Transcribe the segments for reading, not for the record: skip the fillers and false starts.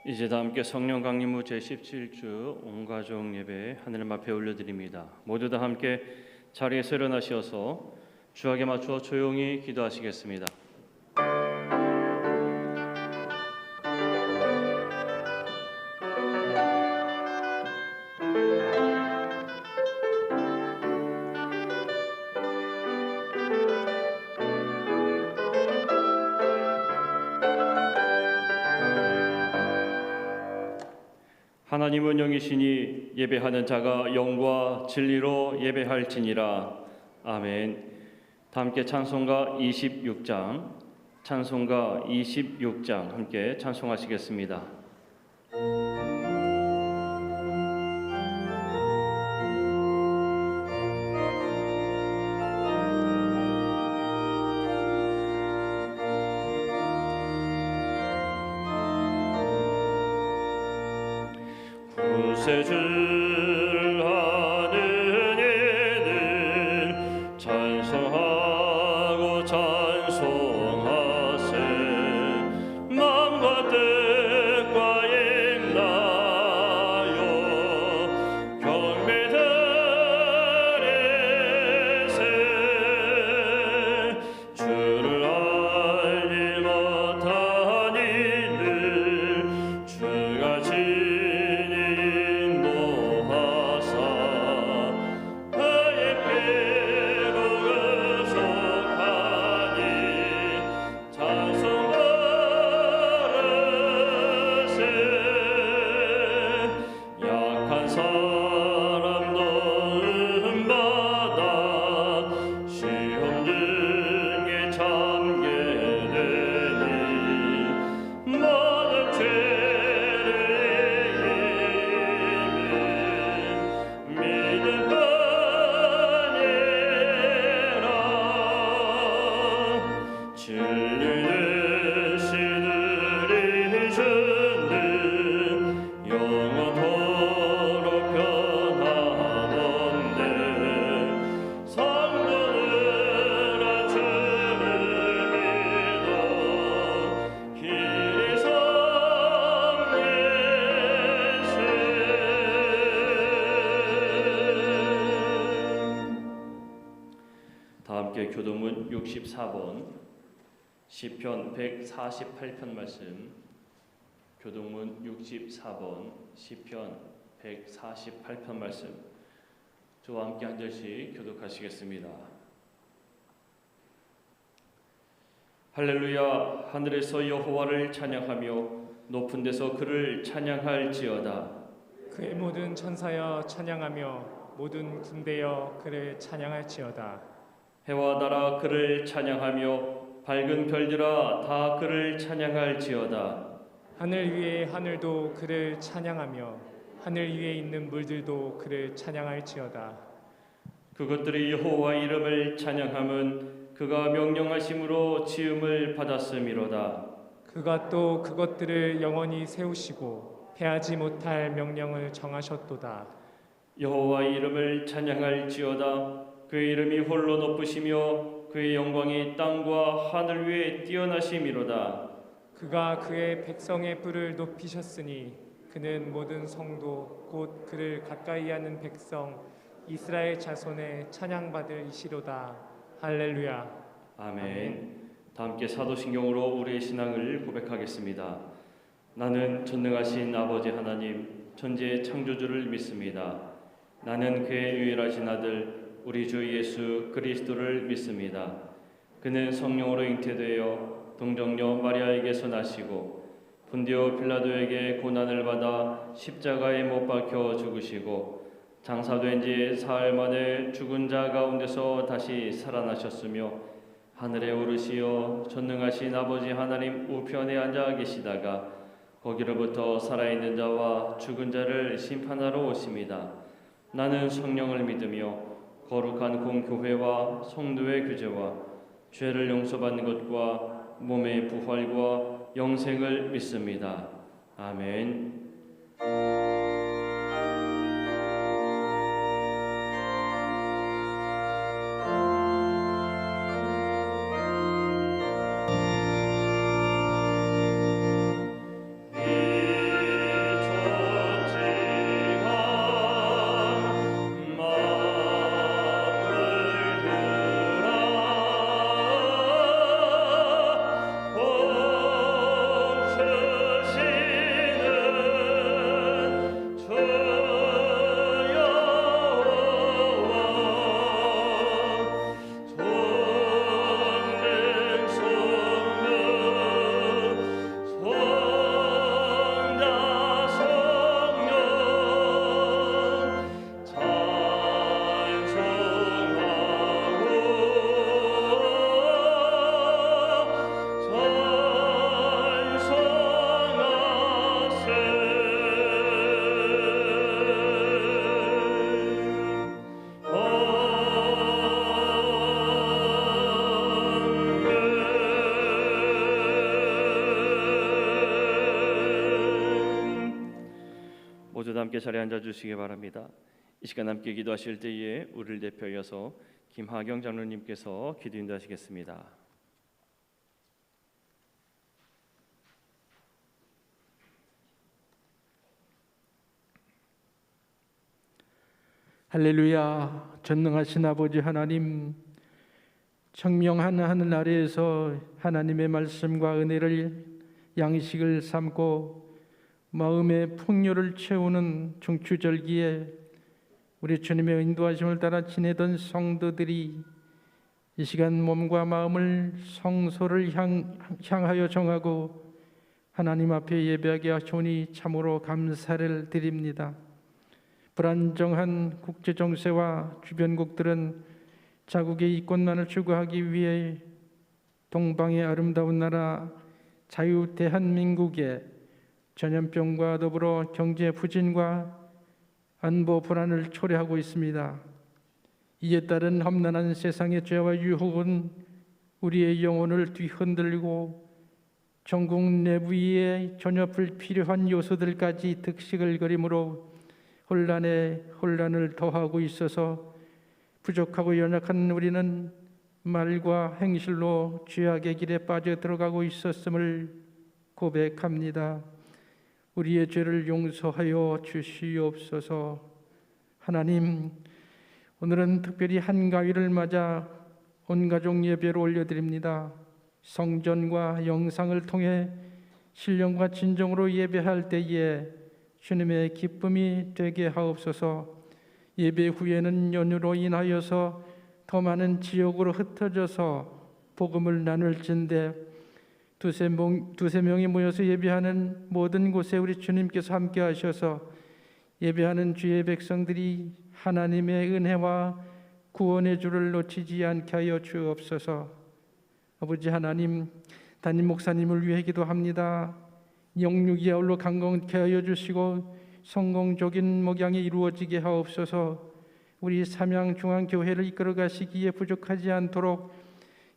이제 다 함께 성령 강림후 제17주 온가족 예배 하늘 앞에 올려드립니다. 모두 다 함께 자리에서 일어나셔서 주악에 맞추어 조용히 기도하시겠습니다. 하나님은 영이시니 예배하는 자가 영과 진리로 예배할지니라. 아멘. 다 함께 찬송가 26장 함께 찬송하시겠습니다. 구세주를 하는 이는 찬송하고 찬송하세. 마음과 뜻과 인하여 경배 드리세. 주를 알지 못한 이는 주가 교동문 64번 시편 148편 말씀. 교동문 64번 시편 148편 말씀. 저와 함께 한 절씩 교독하시겠습니다. 할렐루야. 하늘에서 여호와를 찬양하며 높은 데서 그를 찬양할지어다. 그의 모든 천사여 찬양하며 모든 군대여 그를 찬양할지어다. 해와 달아 그를 찬양하며 밝은 별들아 다 그를 찬양할지어다. 하늘 위의 하늘도 그를 찬양하며 하늘 위에 있는 물들도 그를 찬양할지어다. 그것들이 여호와 이름을 찬양함은 그가 명령하심으로 지음을 받았음이로다. 그가 또 그것들을 영원히 세우시고 패하지 못할 명령을 정하셨도다. 여호와 이름을 찬양할지어다. 그의 이름이 홀로 높으시며 그의 영광이 땅과 하늘 위에 뛰어나심이로다. 그가 그의 백성의 뿔을 높이셨으니 그는 모든 성도 곧 그를 가까이 하는 백성 이스라엘 자손의 찬양받을 이시로다. 할렐루야. 아멘. 다 함께 사도신경으로 우리의 신앙을 고백하겠습니다. 나는 전능하신 아버지 하나님 천지의 창조주를 믿습니다. 나는 그의 유일하신 아들 우리 주 예수 그리스도를 믿습니다. 그는 성령으로 잉태되어 동정녀 마리아에게서 나시고 본디오 빌라도에게 고난을 받아 십자가에 못 박혀 죽으시고 장사된 지 사흘 만에 죽은 자 가운데서 다시 살아나셨으며 하늘에 오르시어 전능하신 아버지 하나님 우편에 앉아 계시다가 거기로부터 살아있는 자와 죽은 자를 심판하러 오십니다. 나는 성령을 믿으며 거룩한 공교회와 성도의 교제와 죄를 용서받는 것과 몸의 부활과 영생을 믿습니다. 아멘. 함께 자리에 앉아 주시기 바랍니다. 이 시간 함께 기도하실 때에 우리를 대표하여서 김하경 장로님께서 기도 인도하시겠습니다. 할렐루야. 전능하신 아버지 하나님, 청명한 하늘 아래에서 하나님의 말씀과 은혜를 양식을 삼고 마음의 풍요를 채우는 중추절기에 우리 주님의 인도하심을 따라 지내던 성도들이 이 시간 몸과 마음을 성소를 향하여 정하고 하나님 앞에 예배하게 하시오니 참으로 감사를 드립니다. 불안정한 국제 정세와 주변국들은 자국의 이권만을 추구하기 위해 동방의 아름다운 나라 자유 대한민국에 전염병과 더불어 경제 부진과 안보 불안을 초래하고 있습니다. 이에 따른 험난한 세상의 죄와 유혹은 우리의 영혼을 뒤흔들고 전국 내부에 전혀 불필요한 요소들까지 득식을 거림으로 혼란에 혼란을 더하고 있어서 부족하고 연약한 우리는 말과 행실로 죄악의 길에 빠져 들어가고 있었음을 고백합니다. 우리의 죄를 용서하여 주시옵소서. 하나님, 오늘은 특별히 한가위를 맞아 온 가족 예배를 올려드립니다. 성전과 영상을 통해 신령과 진정으로 예배할 때에 주님의 기쁨이 되게 하옵소서. 예배 후에는 연휴로 인하여서 더 많은 지역으로 흩어져서 복음을 나눌진데 두세 명이 모여서 예배하는 모든 곳에 우리 주님께서 함께 하셔서 예배하는 주의 백성들이 하나님의 은혜와 구원의 주를 놓치지 않게 하여 주옵소서. 아버지 하나님, 담임 목사님을 위해 기도합니다. 영육이 아울러 강건케 하여 주시고 성공적인 목양이 이루어지게 하옵소서. 우리 삼양중앙교회를 이끌어 가시기에 부족하지 않도록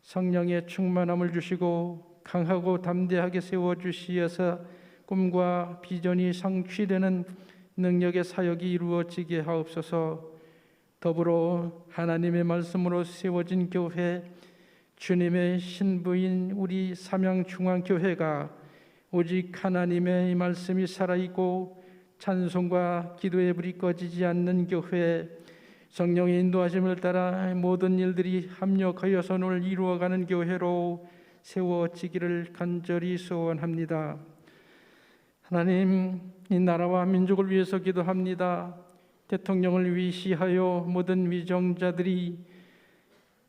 성령의 충만함을 주시고 강하고 담대하게 세워주시어서 꿈과 비전이 성취되는 능력의 사역이 이루어지게 하옵소서. 더불어 하나님의 말씀으로 세워진 교회, 주님의 신부인 우리 삼양중앙교회가 오직 하나님의 말씀이 살아있고 찬송과 기도의 불이 꺼지지 않는 교회, 성령의 인도하심을 따라 모든 일들이 합력하여 선을 이루어가는 교회로 세워지기를 간절히 소원합니다. 하나님, 이 나라와 민족을 위해서 기도합니다. 대통령을 위시하여 모든 위정자들이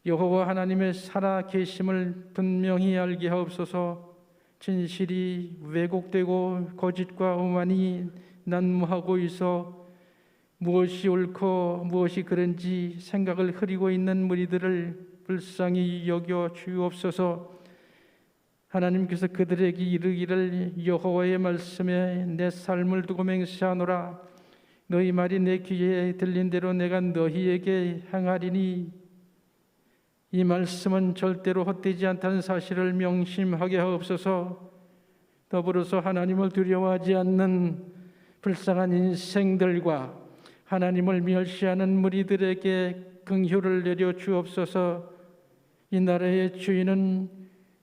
여호와 하나님의 살아 계심을 분명히 알게 하옵소서. 진실이 왜곡되고 거짓과 오만이 난무하고 있어 무엇이 옳고 무엇이 그른지 생각을 흐리고 있는 무리들을 불쌍히 여겨 주옵소서. 하나님께서 그들에게 이르기를 여호와의 말씀에 내 삶을 두고 맹세하노라. 너희 말이 내 귀에 들린 대로 내가 너희에게 행하리니 이 말씀은 절대로 헛되지 않다는 사실을 명심하게 하옵소서. 더불어서 하나님을 두려워하지 않는 불쌍한 인생들과 하나님을 멸시하는 무리들에게 긍휼을 내려 주옵소서. 이 나라의 주인은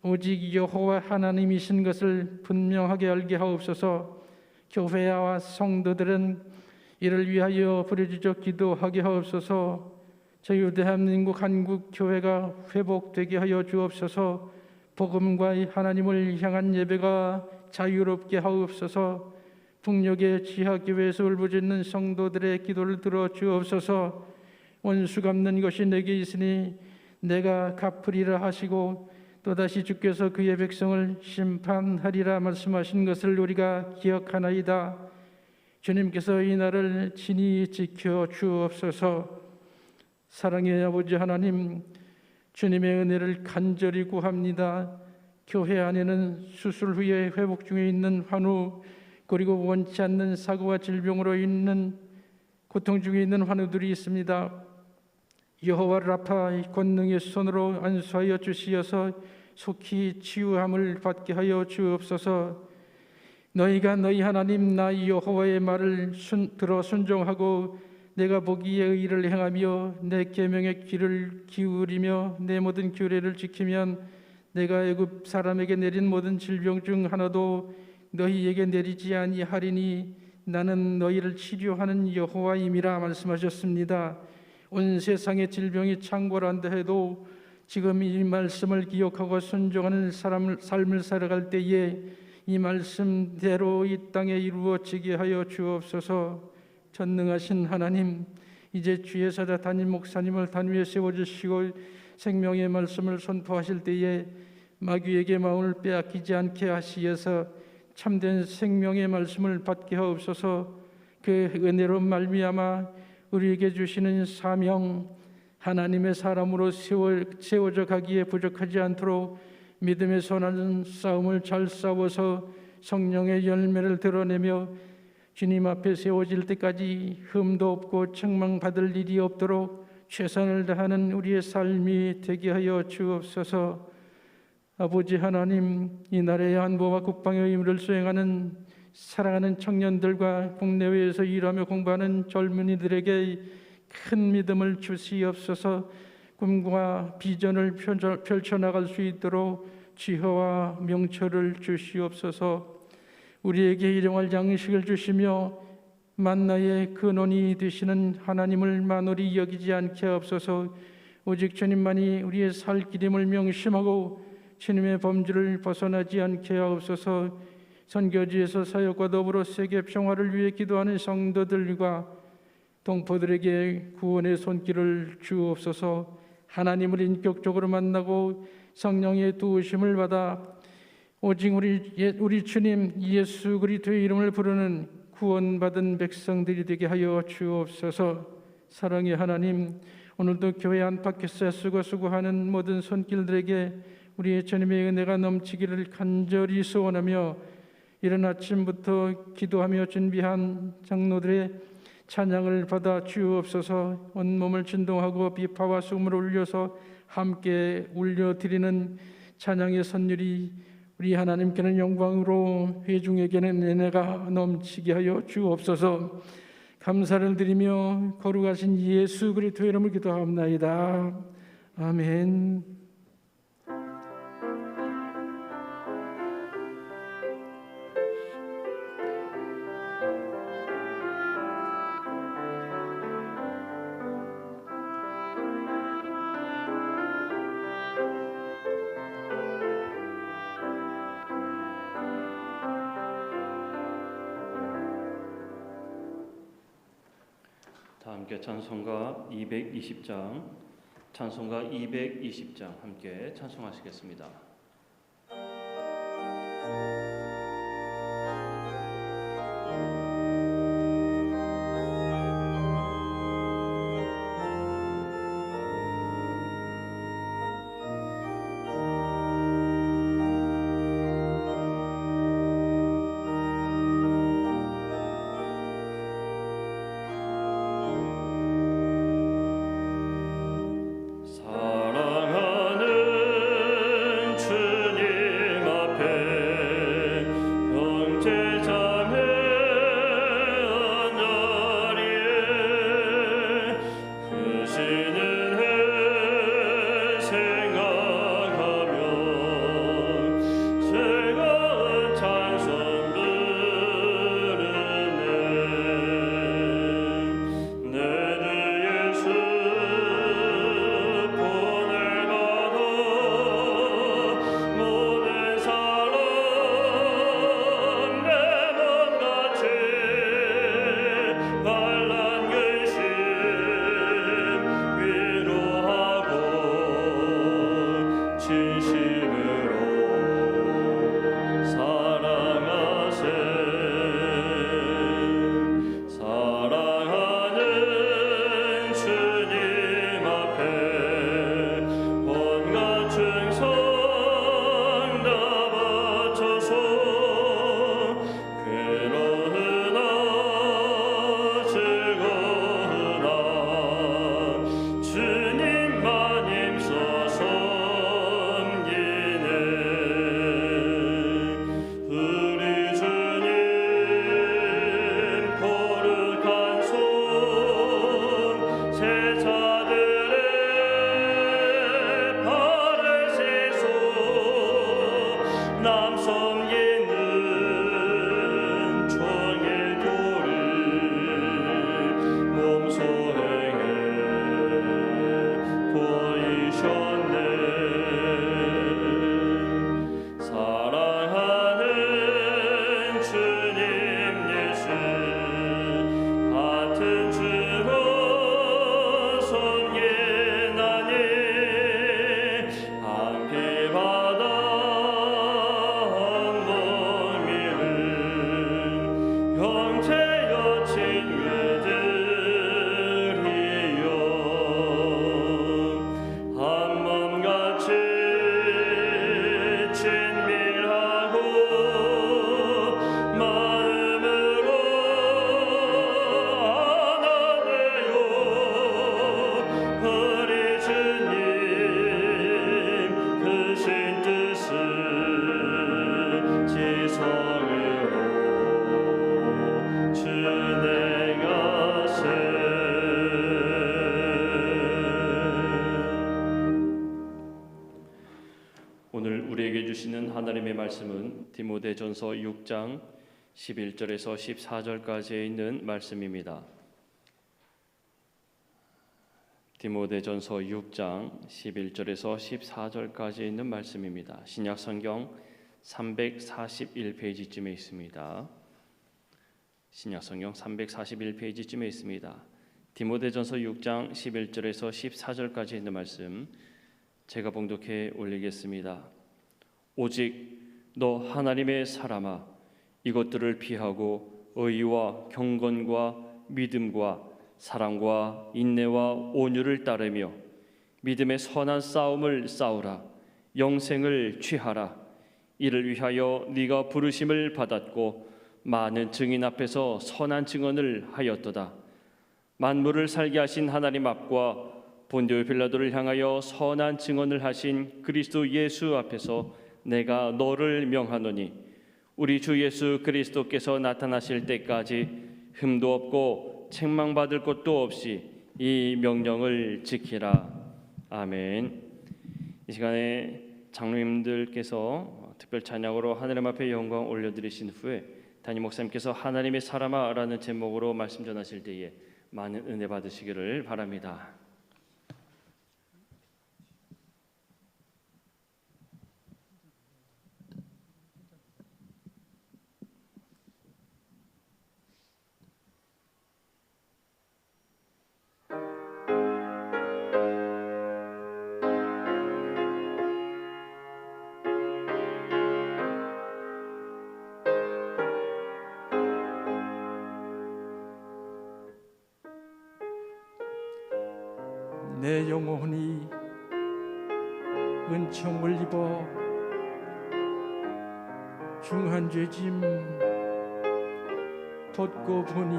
오직 여호와 하나님이신 것을 분명하게 알게 하옵소서. 교회와 성도들은 이를 위하여 부르짖어 기도하게 하옵소서. 저희 대한민국 한국교회가 회복되게 하여 주옵소서. 복음과 하나님을 향한 예배가 자유롭게 하옵소서. 북녘의 지하교회에서 울부짖는 성도들의 기도를 들어 주옵소서. 원수 갚는 것이 내게 있으니 내가 갚으리라 하시고 또다시 주께서 그의 백성을 심판하리라 말씀하신 것을 우리가 기억하나이다. 주님께서 이 날을 친히 지켜 주옵소서. 사랑의 아버지 하나님, 주님의 은혜를 간절히 구합니다. 교회 안에는 수술 후에 회복 중에 있는 환우, 그리고 원치 않는 사고와 질병으로 있는 고통 중에 있는 환우들이 있습니다. 여호와 라파 권능의 손으로 안수하여 주시어서 속히 치유함을 받게 하여 주옵소서. 너희가 너희 하나님 나 여호와의 말을 들어 순종하고 내가 보기에 의를 행하며 내 계명에 귀를 기울이며 내 모든 규례를 지키면 내가 애굽 사람에게 내린 모든 질병 중 하나도 너희에게 내리지 아니하리니 나는 너희를 치료하는 여호와임이라 말씀하셨습니다. 온 세상의 질병이 창궐한다 해도 지금 이 말씀을 기억하고 순종하는 삶을 살아갈 때에 이 말씀대로 이 땅에 이루어지게 하여 주옵소서. 전능하신 하나님, 이제 주의 사자 담임 목사님을 단위에 세워주시고 생명의 말씀을 선포하실 때에 마귀에게 마음을 빼앗기지 않게 하시어서 참된 생명의 말씀을 받게 하옵소서. 그 은혜로 말미암아 우리에게 주시는 사명, 하나님의 사람으로 세워져 가기에 부족하지 않도록 믿음의 선한 싸움을 잘 싸워서 성령의 열매를 드러내며 주님 앞에 세워질 때까지 흠도 없고 책망받을 일이 없도록 최선을 다하는 우리의 삶이 되게 하여 주옵소서. 아버지 하나님, 이 나라의 안보와 국방의 의무를 수행하는 사랑하는 청년들과 국내외에서 일하며 공부하는 젊은이들에게 큰 믿음을 주시옵소서. 꿈과 비전을 펼쳐나갈 수 있도록 지혜와 명철을 주시옵소서. 우리에게 일용할 양식을 주시며 만나의 근원이 되시는 하나님을 만홀히 여기지 않게 하옵소서. 오직 주님만이 우리의 살 길임을 명심하고 주님의 범주를 벗어나지 않게 하옵소서. 선교지에서 사역과 더불어 세계 평화를 위해 기도하는 성도들과 동포들에게 구원의 손길을 주옵소서. 하나님을 인격적으로 만나고 성령의 도우심을 받아 오직 우리 주님 예수 그리스도의 이름을 부르는 구원받은 백성들이 되게 하여 주옵소서. 사랑의 하나님, 오늘도 교회 안팎에서 수고하는 모든 손길들에게 우리의 주님의 은혜가 넘치기를 간절히 소원하며 이른 아침부터 기도하며 준비한 장로들의 찬양을 받아 주옵소서. 온몸을 진동하고 비파와 숨을 올려서 함께 올려드리는 찬양의 선율이 우리 하나님께는 영광으로 회중에게는 은혜가 넘치게 하여 주옵소서. 감사를 드리며 거룩하신 예수 그리스도의 이름을 기도합나이다. 아멘. 다 함께 찬송가 220장 함께 찬송하시겠습니다. 오늘 우리에게 주시는 하나님의 말씀은 디모데전서 6장 11절에서 14절까지에 있는 말씀입니다. 디모데전서 6장 11절에서 14절까지 있는 말씀입니다. 신약 성경 341페이지쯤에 있습니다. 신약 성경 341페이지쯤에 있습니다. 디모데전서 6장 11절에서 14절까지 있는 말씀 제가 봉독해 올리겠습니다. 오직 너 하나님의 사람아, 이것들을 피하고 의와 경건과 믿음과 사랑과 인내와 온유를 따르며 믿음의 선한 싸움을 싸우라. 영생을 취하라. 이를 위하여 네가 부르심을 받았고 많은 증인 앞에서 선한 증언을 하였도다. 만물을 살게 하신 하나님 앞과 본디오 빌라도를 향하여 선한 증언을 하신 그리스도 예수 앞에서 내가 너를 명하노니 우리 주 예수 그리스도께서 나타나실 때까지 흠도 없고 책망받을 것도 없이 이 명령을 지키라. 아멘. 이 시간에 장로님들께서 특별 찬양으로 하나님 앞에 영광 올려드리신 후에 담임 목사님께서 하나님의 사람아 라는 제목으로 말씀 전하실 때에 많은 은혜 받으시기를 바랍니다. 내 영혼이 은총을 입어 중한 죄짐 돋고 보니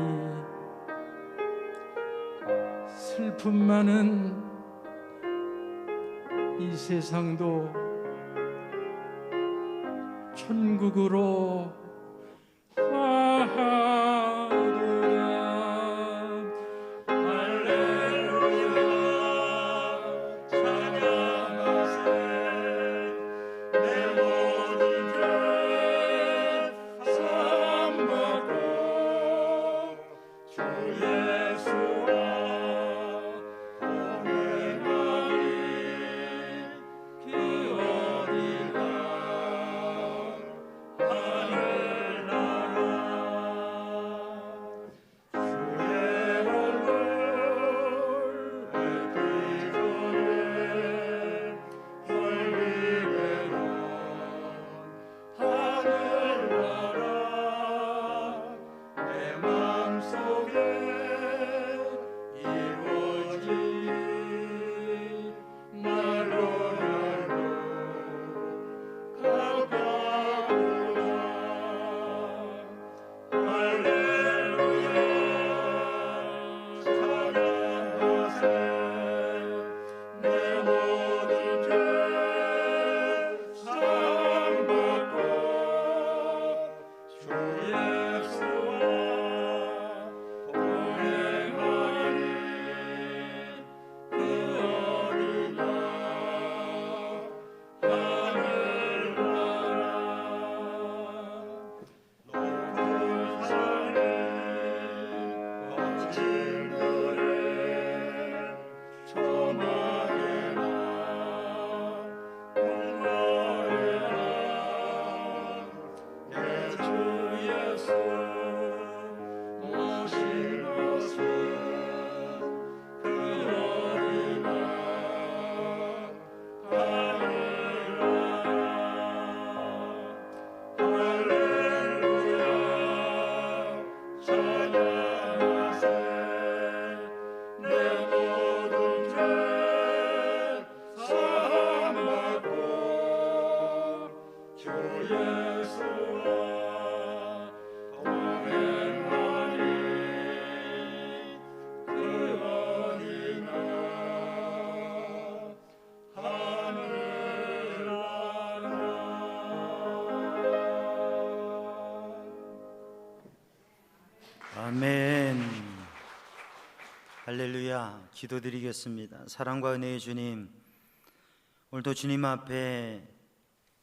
슬픔 많은 이 세상도 천국으로 화하도다. 아멘. 할렐루야. 기도드리겠습니다. 사랑과 은혜의 주님, 오늘도 주님 앞에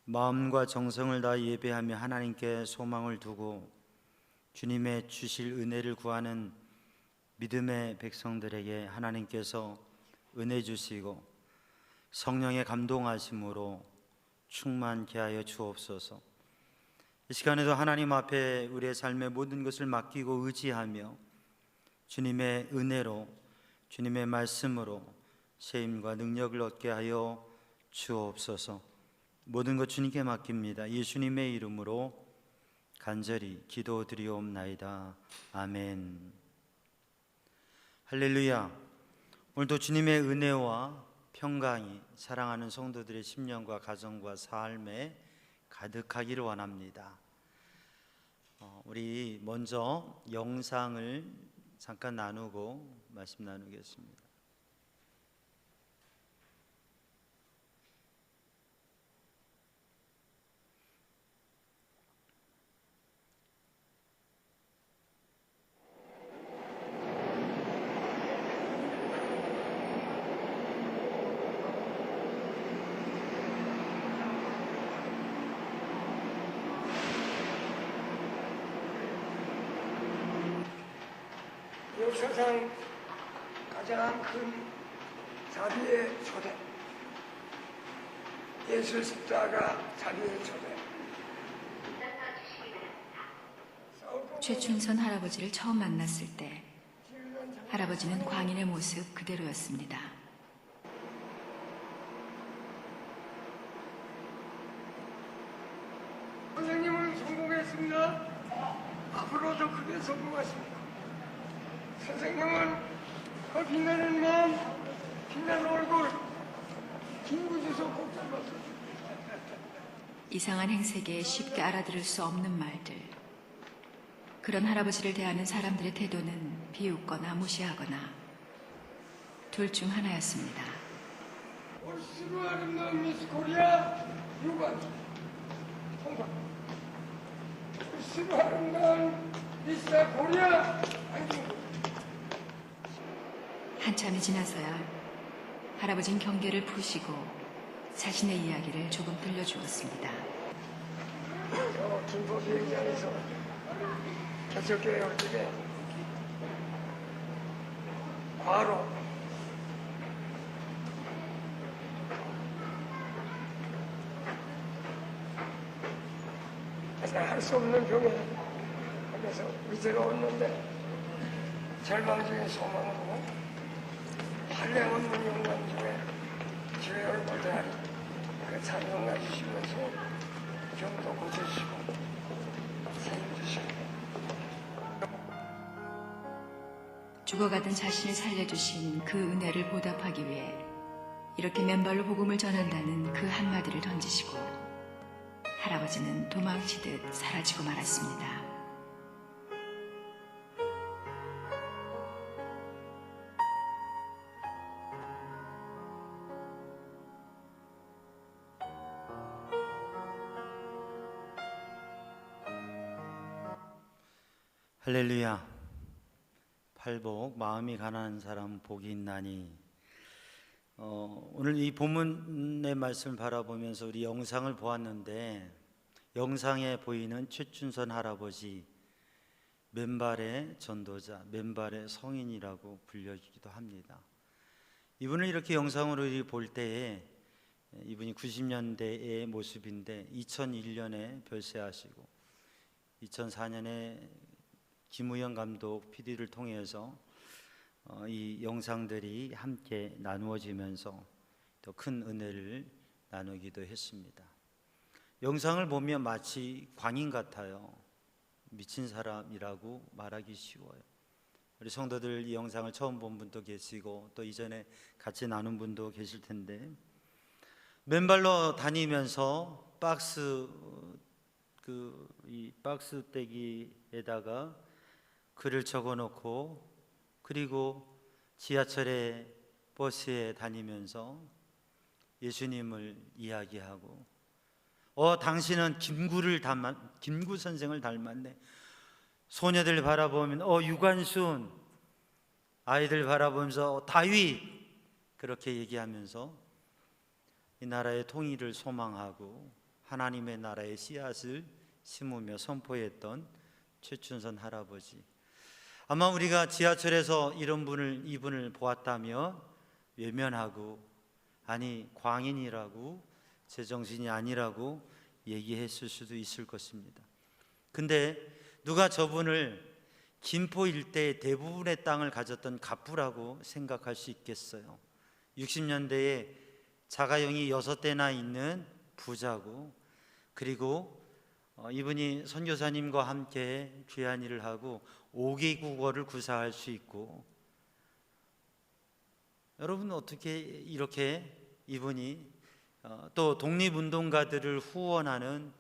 마음과 정성을 다해 예배하며 하나님께 소망을 두고 주님의 주실 은혜를 구하는 믿음의 백성들에게 하나님께서 은혜 주시고 성령의 감동하심으로 충만케 하여 주옵소서. 이 시간에도 하나님 앞에 우리의 삶의 모든 것을 맡기고 의지하며 주님의 은혜로, 주님의 말씀으로 세임과 능력을 얻게 하여 주옵소서. 모든 것 주님께 맡깁니다. 예수님의 이름으로 간절히 기도드리옵나이다. 아멘. 할렐루야. 오늘도 주님의 은혜와 평강이 사랑하는 성도들의 심령과 가정과 삶에 가득하기를 원합니다. 우리 먼저 영상을 잠깐 나누고 말씀 나누겠습니다. 역사상 가장 큰 자비의 초대, 예수 십자가 자비의 초대. 최춘선 할아버지를 처음 만났을 때 할아버지는 광인의 모습 그대로였습니다. 선생님은 성공했습니다. 앞으로도 크게 성공하십니다. 선생님은 그 빛나는 마음, 빛나는 얼굴, 김구지서 꼭 잡았습니다. 이상한 행색에 쉽게 알아들을 수 없는 말들. 그런 할아버지를 대하는 사람들의 태도는 비웃거나 무시하거나 둘 중 하나였습니다. 올시로 아름다운 미스 코리아 유관 통과. 올시로 아름다운 미스 코리아 안경구. 한참이 지나서야 할아버지는 경계를 푸시고 자신의 이야기를 조금 들려주었습니다. 저 김포 비행장에서 저쪽에 어떻게 과로 할 수 없는 병에 그래서 위태로웠는데 절망 중에 소망으로 한량 없는 영광 중에 주의 보좌하니 그 찬송가 주시면서 병도 고쳐주시고 살려주시고 죽어가던 자신을 살려주신 그 은혜를 보답하기 위해 이렇게 맨발로 복음을 전한다는 그 한마디를 던지시고 할아버지는 도망치듯 사라지고 말았습니다. 할렐루야. 팔복 마음이 가난한 사람 복이 있나니. 오늘 이 본문의 말씀을 바라보면서 우리 영상을 보았는데 영상에 보이는 최춘선 할아버지, 맨발의 전도자, 맨발의 성인이라고 불려지기도 합니다. 이분을 이렇게 영상으로 볼 때에 이분이 90년대의 모습인데 2001년에 별세하시고 2004년에 김우영 감독 PD를 통해서 이 영상들이 함께 나누어지면서 더 큰 은혜를 나누기도 했습니다. 영상을 보면 마치 광인 같아요. 미친 사람이라고 말하기 쉬워요. 우리 성도들 이 영상을 처음 본 분도 계시고 또 이전에 같이 나눈 분도 계실 텐데 맨발로 다니면서 이 박스떼기에다가 글을 적어놓고 그리고 지하철에 버스에 다니면서 예수님을 이야기하고 당신은 김구 선생을 닮았네. 소녀들 바라보면 유관순, 아이들 바라보면서 다윗 그렇게 얘기하면서 이 나라의 통일을 소망하고 하나님의 나라의 씨앗을 심으며 선포했던 최춘선 할아버지. 아마 우리가 지하철에서 이분을 보았다면 외면하고, 아니 광인이라고, 제정신이 아니라고 얘기했을 수도 있을 것입니다. 근데 누가 저분을 김포 일대의 대부분의 땅을 가졌던 갑부라고 생각할 수 있겠어요? 60년대에 자가용이 6대나 있는 부자고, 그리고 이분이 선교사님과 함께 귀한 일을 하고 5개 국어를 구사할 수 있고, 여러분 어떻게 이렇게 이분이 또 독립운동가들을 후원하는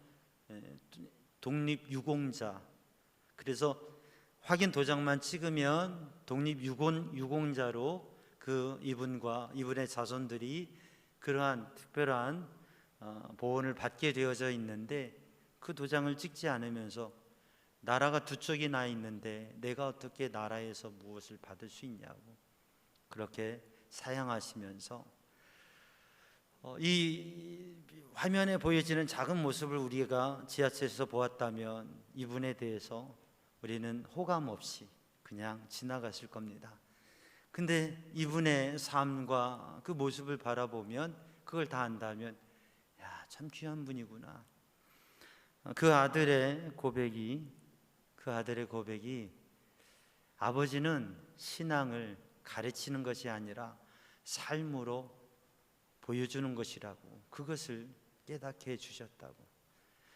독립유공자, 그래서 확인 도장만 찍으면 독립유공자로 이분과 이분의 자손들이 그러한 특별한 보호를 받게 되어져 있는데, 그 도장을 찍지 않으면서 나라가 두 쪽이 나 있는데 내가 어떻게 나라에서 무엇을 받을 수 있냐고 그렇게 사양하시면서, 이 화면에 보여지는 작은 모습을 우리가 지하철에서 보았다면 이분에 대해서 우리는 호감 없이 그냥 지나갔을 겁니다. 근데 이분의 삶과 그 모습을 바라보면, 그걸 다 안다면, 야, 참 귀한 분이구나. 그 아들의 고백이 아버지는 신앙을 가르치는 것이 아니라 삶으로 보여주는 것이라고, 그것을 깨닫게 해주셨다고.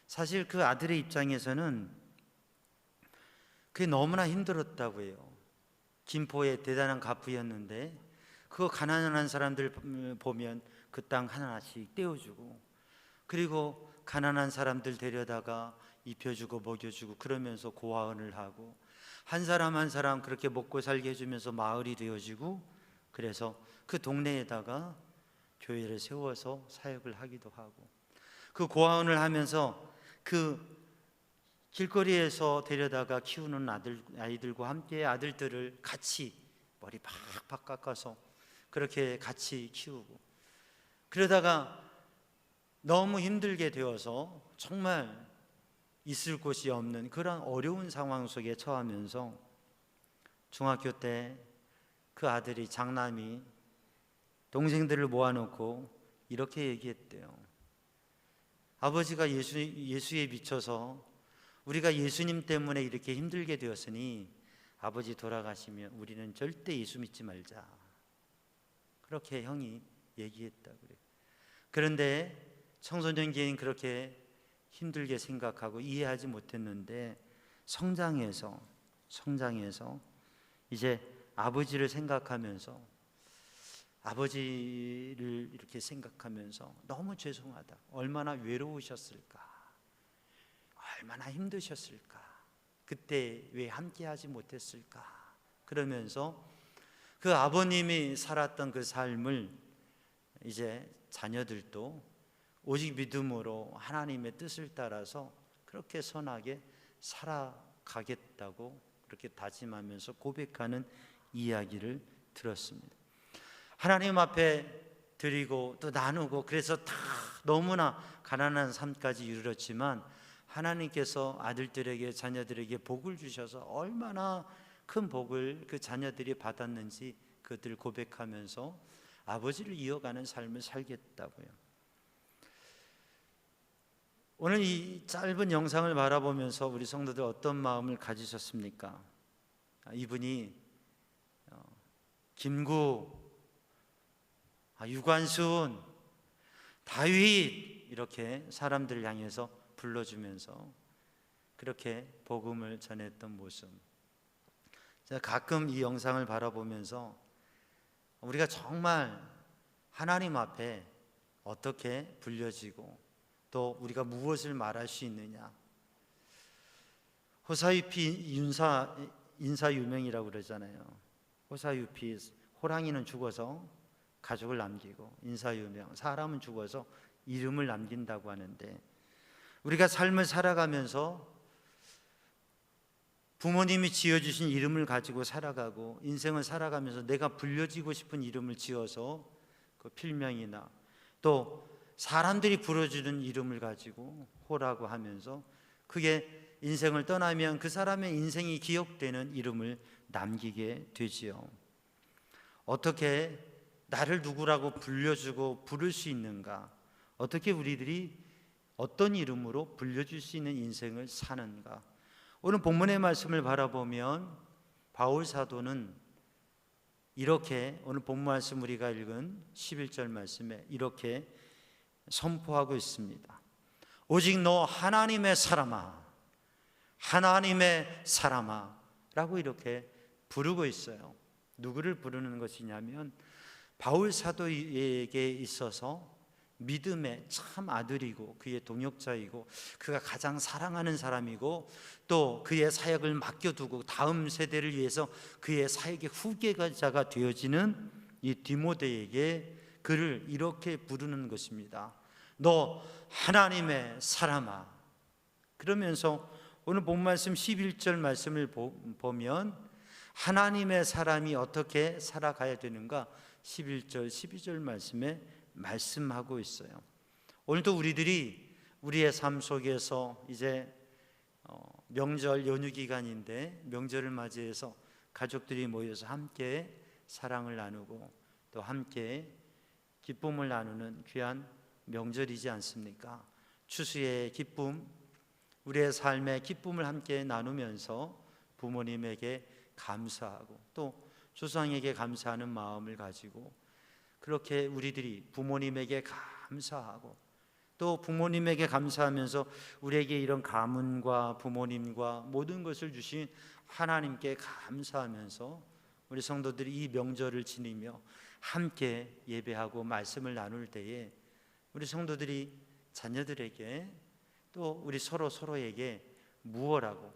사실 그 아들의 입장에서는 그게 너무나 힘들었다고 해요. 김포의 대단한 갑부였는데 그 가난한 사람들 보면 그 땅 하나씩 떼어주고, 그리고 가난한 사람들 데려다가 입혀주고 먹여주고, 그러면서 고아원을 하고, 한 사람 한 사람 그렇게 먹고 살게 해주면서 마을이 되어지고, 그래서 그 동네에다가 교회를 세워서 사역을 하기도 하고, 그 고아원을 하면서 그 길거리에서 데려다가 키우는 아이들과 함께 아들들을 같이 머리 팍팍 깎아서 그렇게 같이 키우고, 그러다가 너무 힘들게 되어서 정말 있을 곳이 없는 그런 어려운 상황 속에 처하면서 중학교 때 그 아들이, 장남이 동생들을 모아놓고 이렇게 얘기했대요. 아버지가 예수에 미쳐서 우리가 예수님 때문에 이렇게 힘들게 되었으니 아버지 돌아가시면 우리는 절대 예수 믿지 말자. 그렇게 형이 얘기했다고 그래요. 그런데 청소년기에는 그렇게 힘들게 생각하고 이해하지 못했는데, 성장해서 이제 아버지를 생각하면서, 아버지를 이렇게 생각하면서 너무 죄송하다, 얼마나 외로우셨을까, 얼마나 힘드셨을까, 그때 왜 함께하지 못했을까, 그러면서 그 아버님이 살았던 그 삶을 이제 자녀들도 오직 믿음으로 하나님의 뜻을 따라서 그렇게 선하게 살아가겠다고 그렇게 다짐하면서 고백하는 이야기를 들었습니다. 하나님 앞에 드리고 또 나누고, 그래서 다 너무나 가난한 삶까지 이르렀지만 하나님께서 아들들에게, 자녀들에게 복을 주셔서 얼마나 큰 복을 그 자녀들이 받았는지 그들 고백하면서 아버지를 이어가는 삶을 살겠다고요. 오늘 이 짧은 영상을 바라보면서 우리 성도들 어떤 마음을 가지셨습니까? 이분이 김구, 유관순, 다윗 이렇게 사람들을 향해서 불러주면서 그렇게 복음을 전했던 모습. 제가 가끔 이 영상을 바라보면서 우리가 정말 하나님 앞에 어떻게 불려지고 또 우리가 무엇을 말할 수 있느냐. 호사유피 인사유명이라고 그러잖아요. 호사유피, 호랑이는 죽어서 가족을 남기고, 인사유명, 사람은 죽어서 이름을 남긴다고 하는데, 우리가 삶을 살아가면서 부모님이 지어주신 이름을 가지고 살아가고, 인생을 살아가면서 내가 불려지고 싶은 이름을 지어서 그 필명이나 또 사람들이 부르주는 이름을 가지고 호라고 하면서 그게 인생을 떠나면 그 사람의 인생이 기억되는 이름을 남기게 되지요. 어떻게 나를 누구라고 불려주고 부를 수 있는가? 어떻게 우리들이 어떤 이름으로 불려줄 수 있는 인생을 사는가? 오늘 본문의 말씀을 바라보면 바울 사도는 이렇게 오늘 본문 말씀 우리가 읽은 11절 말씀에 이렇게 선포하고 있습니다. 오직 너 하나님의 사람아, 하나님의 사람아 라고 이렇게 부르고 있어요. 누구를 부르는 것이냐면 바울 사도에게 있어서 믿음의 참 아들이고 그의 동역자이고 그가 가장 사랑하는 사람이고 또 그의 사역을 맡겨두고 다음 세대를 위해서 그의 사역의 후계자가 되어지는 이 디모데에게 그를 이렇게 부르는 것입니다. 너 하나님의 사람아. 그러면서 오늘 본 말씀 11절 말씀을 보면 하나님의 사람이 어떻게 살아가야 되는가 11절 12절 말씀에 말씀하고 있어요. 오늘도 우리들이 우리의 삶 속에서 이제 명절 연휴 기간인데 명절을 맞이해서 가족들이 모여서 함께 사랑을 나누고 또 함께 기쁨을 나누는 귀한 명절이지 않습니까? 추수의 기쁨, 우리의 삶의 기쁨을 함께 나누면서 부모님에게 감사하고 또 조상에게 감사하는 마음을 가지고 그렇게 우리들이 부모님에게 감사하고 또 부모님에게 감사하면서 우리에게 이런 가문과 부모님과 모든 것을 주신 하나님께 감사하면서 우리 성도들이 이 명절을 지니며 함께 예배하고 말씀을 나눌 때에 우리 성도들이 자녀들에게 또 우리 서로에게 무엇라고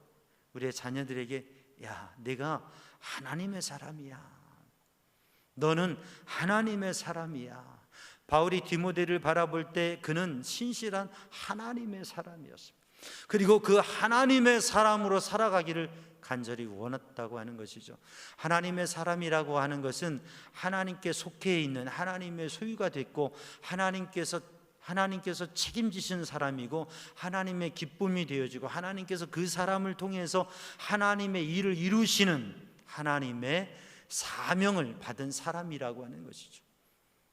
우리의 자녀들에게 야, 내가 하나님의 사람이야. 너는 하나님의 사람이야. 바울이 디모데를 바라볼 때 그는 신실한 하나님의 사람이었습니다. 그리고 그 하나님의 사람으로 살아가기를 간절히 원했다고 하는 것이죠. 하나님의 사람이라고 하는 것은 하나님께 속해 있는 하나님의 소유가 됐고 하나님께서 책임지시는 사람이고 하나님의 기쁨이 되어지고 하나님께서 그 사람을 통해서 하나님의 일을 이루시는 하나님의 사명을 받은 사람이라고 하는 것이죠.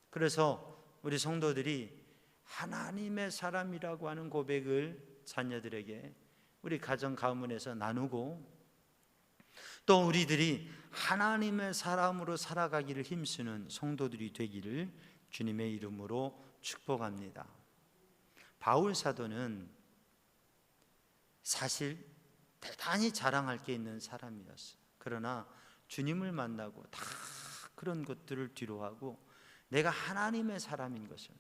그래서 우리 성도들이 하나님의 사람이라고 하는 고백을 자녀들에게 우리 가정 가문에서 나누고 또 우리들이 하나님의 사람으로 살아가기를 힘쓰는 성도들이 되기를 주님의 이름으로 축복합니다. 바울 사도는 사실 대단히 자랑할 게 있는 사람이었어요. 그러나 주님을 만나고 다 그런 것들을 뒤로하고 내가 하나님의 사람인 것을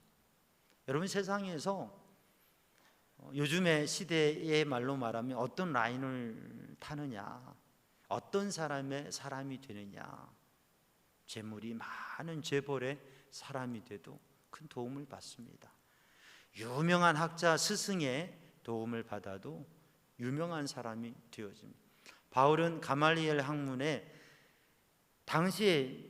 여러분 세상에서 요즘의 시대의 말로 말하면 어떤 라인을 타느냐 어떤 사람의 사람이 되느냐 재물이 많은 재벌의 사람이 돼도 큰 도움을 받습니다. 유명한 학자 스승의 도움을 받아도 유명한 사람이 되어집니다. 바울은 가말리엘 학문에 당시에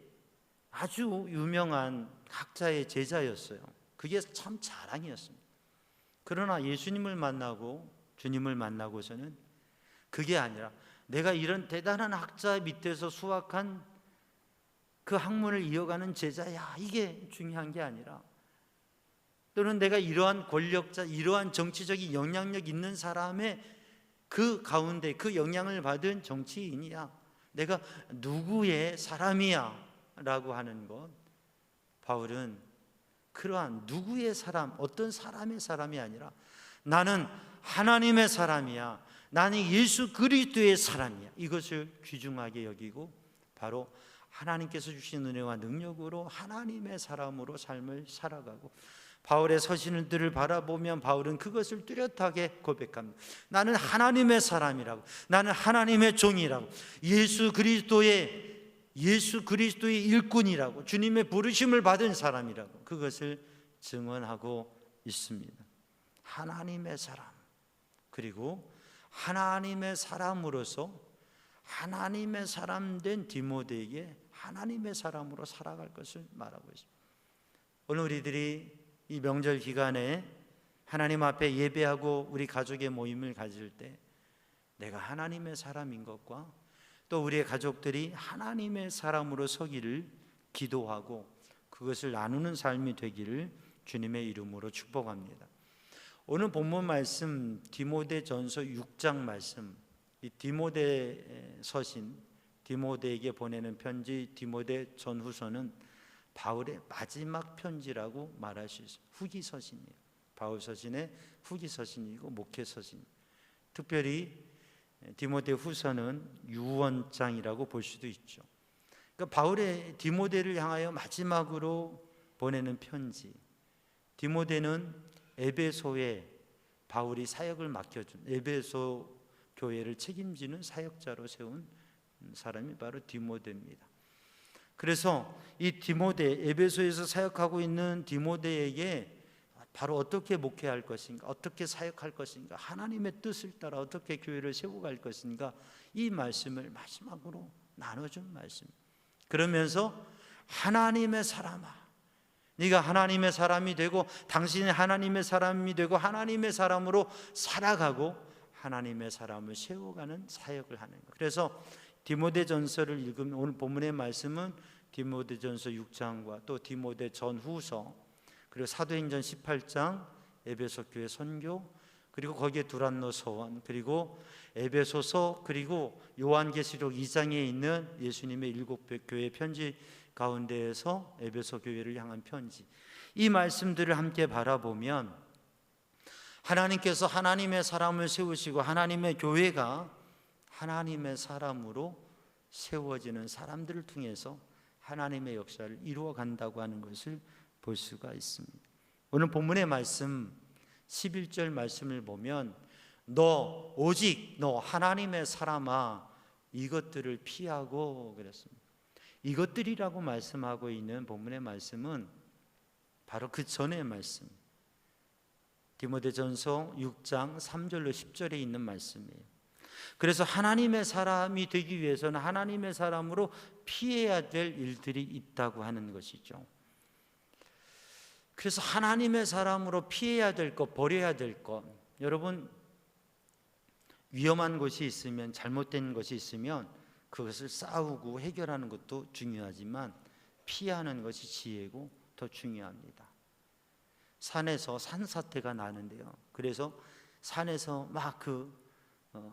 아주 유명한 학자의 제자였어요. 그게 참 자랑이었습니다. 그러나 예수님을 만나고 주님을 만나고서는 그게 아니라 내가 이런 대단한 학자 밑에서 수학한 그 학문을 이어가는 제자야 이게 중요한 게 아니라 또는 내가 이러한 권력자 이러한 정치적인 영향력 있는 사람의 그 가운데 그 영향을 받은 정치인이야 내가 누구의 사람이야 라고 하는 것 바울은 그러한 누구의 사람 어떤 사람의 사람이 아니라 나는 하나님의 사람이야 나는 예수 그리스도의 사람이야 이것을 귀중하게 여기고 바로 하나님께서 주신 은혜와 능력으로 하나님의 사람으로 삶을 살아가고 바울의 서신들을 바라보면 바울은 그것을 뚜렷하게 고백합니다. 나는 하나님의 사람이라고 나는 하나님의 종이라고 예수 그리스도의 일꾼이라고 주님의 부르심을 받은 사람이라고 그것을 증언하고 있습니다. 하나님의 사람 그리고 하나님의 사람으로서 하나님의 사람 된 디모데에게 하나님의 사람으로 살아갈 것을 말하고 있습니다. 오늘 우리들이 이 명절 기간에 하나님 앞에 예배하고 우리 가족의 모임을 가질 때 내가 하나님의 사람인 것과 또 우리의 가족들이 하나님의 사람으로 서기를 기도하고 그것을 나누는 삶이 되기를 주님의 이름으로 축복합니다. 오늘 본문 말씀 디모데전서 6장 말씀, 이 디모데 서신, 디모데에게 보내는 편지 디모데 전후서는 바울의 마지막 편지라고 말할 수 있어요. 후기 서신이에요. 바울 서신의 후기 서신이고 목회 서신. 특별히 디모데 후서는 유언장이라고 볼 수도 있죠. 그러니까 바울의 디모데를 향하여 마지막으로 보내는 편지. 디모데는 에베소에 바울이 사역을 맡겨준 에베소 교회를 책임지는 사역자로 세운 사람이 바로 디모데입니다. 그래서 이 디모데, 에베소에서 사역하고 있는 디모데에게 바로 어떻게 목회할 것인가, 어떻게 사역할 것인가, 하나님의 뜻을 따라 어떻게 교회를 세워갈 것인가, 이 말씀을 마지막으로 나눠준 말씀. 그러면서 하나님의 사람아, 네가 하나님의 사람이 되고 당신이 하나님의 사람이 되고 하나님의 사람으로 살아가고 하나님의 사람을 세워가는 사역을 하는 것. 그래서 디모데전서를 읽으면 오늘 본문의 말씀은 디모데전서 6장과 또 디모데전후서 그리고 사도행전 18장 에베소 교회 선교 그리고 거기에 두란노 서원 그리고 에베소서 그리고 요한계시록 2장에 있는 예수님의 7교회 편지 가운데에서 에베소 교회를 향한 편지, 이 말씀들을 함께 바라보면 하나님께서 하나님의 사람을 세우시고 하나님의 교회가 하나님의 사람으로 세워지는 사람들을 통해서 하나님의 역사를 이루어 간다고 하는 것을 볼 수가 있습니다. 오늘 본문의 말씀 11절 말씀을 보면 오직 너 하나님의 사람아 이것들을 피하고 그랬습니다. 이것들이라고 말씀하고 있는 본문의 말씀은 바로 그 전의 말씀, 디모데전서 6장 3절로 10절에 있는 말씀이에요. 그래서 하나님의 사람이 되기 위해서는 하나님의 사람으로 피해야 될 일들이 있다고 하는 것이죠. 그래서 하나님의 사람으로 피해야 될 것, 버려야 될 것, 여러분 위험한 것이 있으면, 잘못된 것이 있으면 그것을 싸우고 해결하는 것도 중요하지만 피하는 것이 지혜고 더 중요합니다. 산에서 산사태가 나는데요, 그래서 산에서 막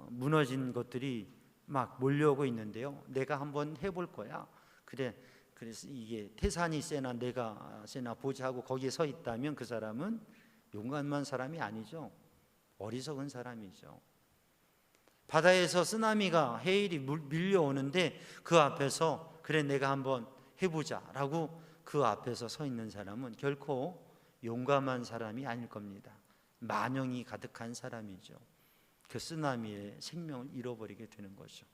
무너진 것들이 막 몰려오고 있는데요, 내가 한번 해볼 거야. 그래서 이게 태산이 세나 내가 세나 보자 하고 거기에 서 있다면 그 사람은 용감한 사람이 아니죠. 어리석은 사람이죠. 바다에서 쓰나미가 해일이 밀려오는데 그 앞에서 그래 내가 한번 해보자 라고 그 앞에서 서 있는 사람은 결코 용감한 사람이 아닐 겁니다. 만영이 가득한 사람이죠. 그 쓰나미에 생명을 잃어버리게 되는 거죠.